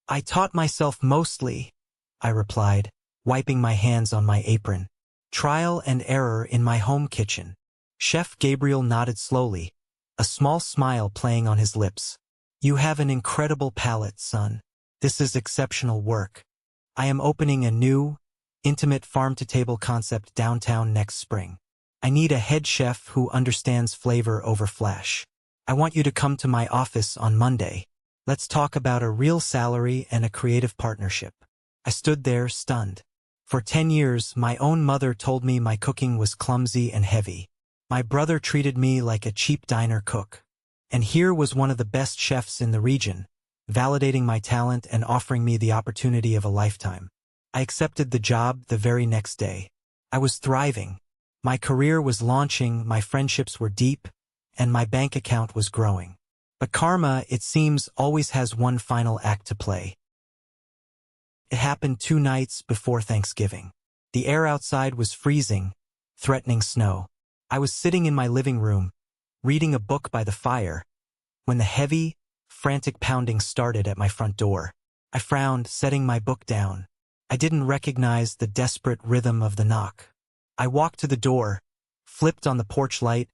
"I taught myself mostly," I replied, wiping my hands on my apron. "Trial and error in my home kitchen." Chef Gabriel nodded slowly, a small smile playing on his lips. "You have an incredible palate, son. This is exceptional work. I am opening a new, intimate farm-to-table concept downtown next spring. I need a head chef who understands flavor over flash. I want you to come to my office on Monday. Let's talk about a real salary and a creative partnership." I stood there, stunned. For 10 years, my own mother told me my cooking was clumsy and heavy. My brother treated me like a cheap diner cook. And here was one of the best chefs in the region, validating my talent and offering me the opportunity of a lifetime. I accepted the job the very next day. I was thriving. My career was launching, my friendships were deep, and my bank account was growing. But karma, it seems, always has one final act to play. It happened 2 nights before Thanksgiving. The air outside was freezing, threatening snow. I was sitting in my living room, reading a book by the fire, when the heavy, frantic pounding started at my front door. I frowned, setting my book down. I didn't recognize the desperate rhythm of the knock. I walked to the door, flipped on the porch light,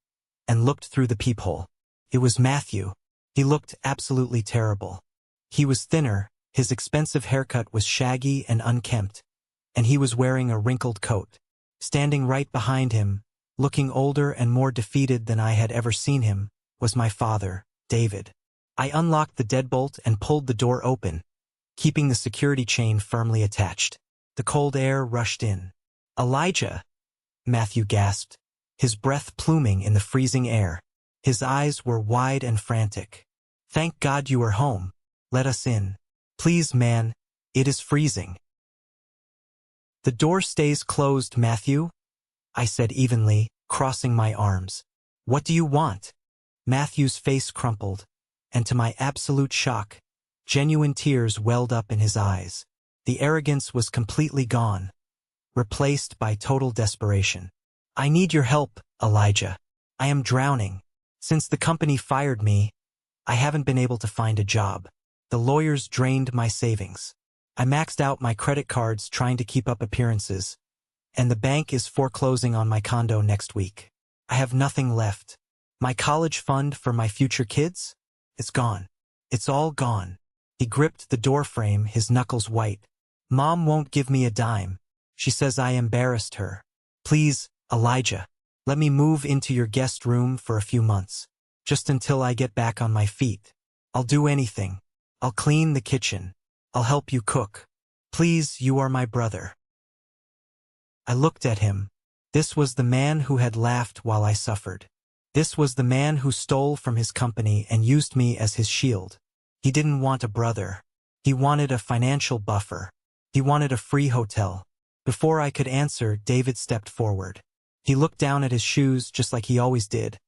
and looked through the peephole. It was Matthew. He looked absolutely terrible. He was thinner, his expensive haircut was shaggy and unkempt, and he was wearing a wrinkled coat. Standing right behind him, looking older and more defeated than I had ever seen him, was my father, David. I unlocked the deadbolt and pulled the door open, keeping the security chain firmly attached. The cold air rushed in. "Elijah," Matthew gasped, his breath pluming in the freezing air. His eyes were wide and frantic. "Thank God you are home. Let us in. Please, man, it is freezing." "The door stays closed, Matthew," I said evenly, crossing my arms. "What do you want?" Matthew's face crumpled, and to my absolute shock, genuine tears welled up in his eyes. The arrogance was completely gone, replaced by total desperation. "I need your help, Elijah. I am drowning. Since the company fired me, I haven't been able to find a job. The lawyers drained my savings. I maxed out my credit cards trying to keep up appearances, and the bank is foreclosing on my condo next week. I have nothing left. My college fund for my future kids? It's gone. It's all gone." He gripped the doorframe, his knuckles white. "Mom won't give me a dime. She says I embarrassed her. Please, Elijah, let me move into your guest room for a few months, just until I get back on my feet. I'll do anything. I'll clean the kitchen. I'll help you cook. Please, you are my brother." I looked at him. This was the man who had laughed while I suffered. This was the man who stole from his company and used me as his shield. He didn't want a brother. He wanted a financial buffer. He wanted a free hotel. Before I could answer, David stepped forward. He looked down at his shoes just like he always did,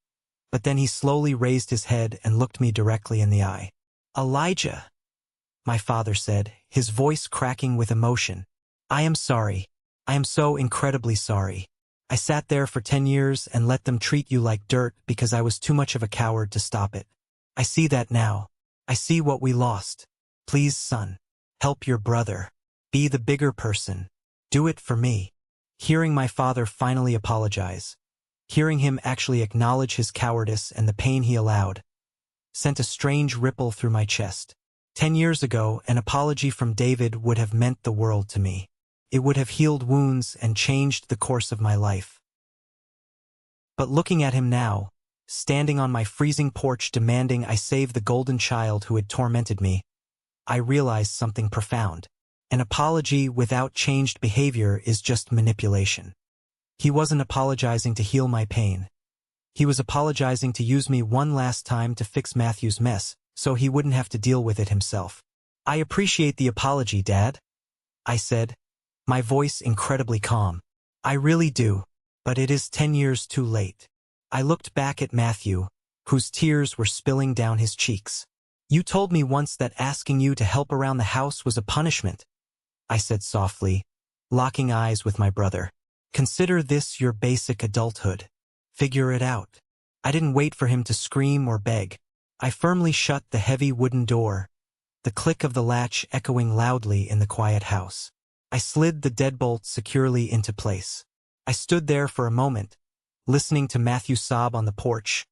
but then he slowly raised his head and looked me directly in the eye. "Elijah," my father said, his voice cracking with emotion. "I am sorry. I am so incredibly sorry. I sat there for 10 years and let them treat you like dirt because I was too much of a coward to stop it. I see that now. I see what we lost. Please, son, Help your brother. Be the bigger person. Do it for me. Hearing my father finally apologize, hearing him actually acknowledge his cowardice and the pain he allowed, sent a strange ripple through my chest. 10 years ago, an apology from David would have meant the world to me. It would have healed wounds and changed the course of my life. But looking at him now, standing on my freezing porch demanding I save the golden child who had tormented me, I realized something profound. An apology without changed behavior is just manipulation. He wasn't apologizing to heal my pain. He was apologizing to use me one last time to fix Matthew's mess, so he wouldn't have to deal with it himself. I appreciate the apology, Dad, I said, my voice incredibly calm. I really do, but it is 10 years too late. I looked back at Matthew, whose tears were spilling down his cheeks. You told me once that asking you to help around the house was a punishment, I said softly, locking eyes with my brother. Consider this your basic adulthood. Figure it out. I didn't wait for him to scream or beg. I firmly shut the heavy wooden door, the click of the latch echoing loudly in the quiet house. I slid the deadbolt securely into place. I stood there for a moment, listening to Matthew sob on the porch,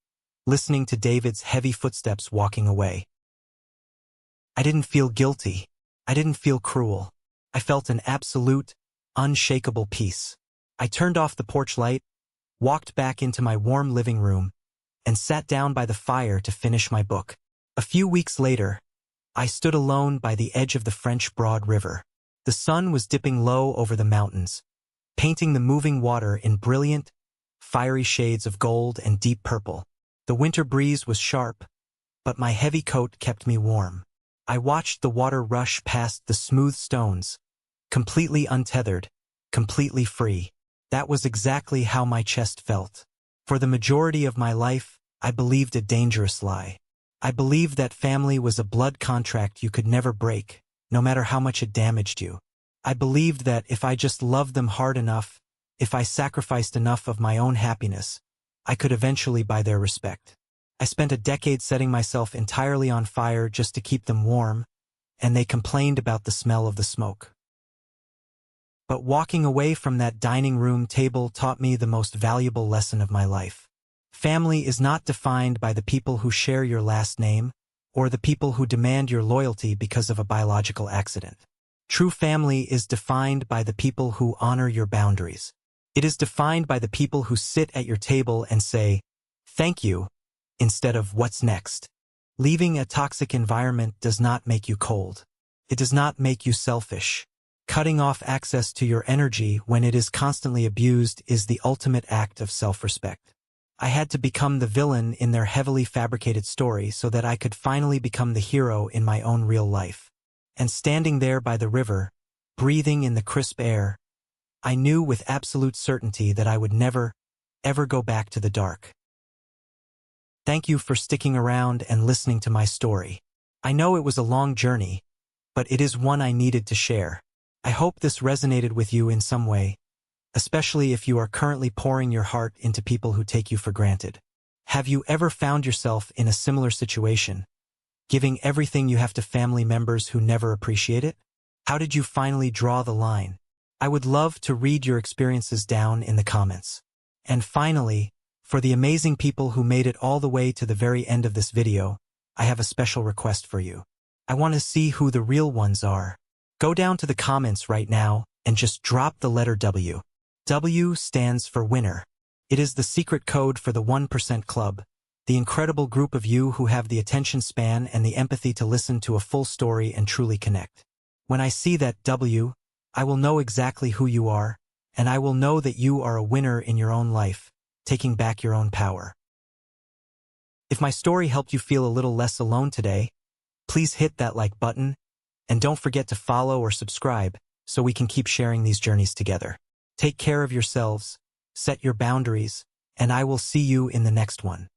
listening to David's heavy footsteps walking away. I didn't feel guilty. I didn't feel cruel. I felt an absolute, unshakable peace. I turned off the porch light, walked back into my warm living room, and sat down by the fire to finish my book. A few weeks later, I stood alone by the edge of the French Broad River. The sun was dipping low over the mountains, painting the moving water in brilliant, fiery shades of gold and deep purple. The winter breeze was sharp, but my heavy coat kept me warm. I watched the water rush past the smooth stones, completely untethered, completely free. That was exactly how my chest felt. For the majority of my life, I believed a dangerous lie. I believed that family was a blood contract you could never break, no matter how much it damaged you. I believed that if I just loved them hard enough, if I sacrificed enough of my own happiness, I could eventually buy their respect. I spent a decade setting myself entirely on fire just to keep them warm, and they complained about the smell of the smoke. But walking away from that dining room table taught me the most valuable lesson of my life. Family is not defined by the people who share your last name, or the people who demand your loyalty because of a biological accident. True family is defined by the people who honor your boundaries. It is defined by the people who sit at your table and say, "Thank you," instead of "What's next?" Leaving a toxic environment does not make you cold. It does not make you selfish. Cutting off access to your energy when it is constantly abused is the ultimate act of self-respect. I had to become the villain in their heavily fabricated story so that I could finally become the hero in my own real life. And standing there by the river, breathing in the crisp air, I knew with absolute certainty that I would never, ever go back to the dark. Thank you for sticking around and listening to my story. I know it was a long journey, but it is one I needed to share. I hope this resonated with you in some way, especially if you are currently pouring your heart into people who take you for granted. Have you ever found yourself in a similar situation, giving everything you have to family members who never appreciate it? How did you finally draw the line? I would love to read your experiences down in the comments. And finally, for the amazing people who made it all the way to the very end of this video, I have a special request for you. I want to see who the real ones are. Go down to the comments right now and just drop the letter W. W stands for winner. It is the secret code for the 1% Club, the incredible group of you who have the attention span and the empathy to listen to a full story and truly connect. When I see that W, I will know exactly who you are, and I will know that you are a winner in your own life, taking back your own power. If my story helped you feel a little less alone today, please hit that like button, and don't forget to follow or subscribe so we can keep sharing these journeys together. Take care of yourselves, set your boundaries, and I will see you in the next one.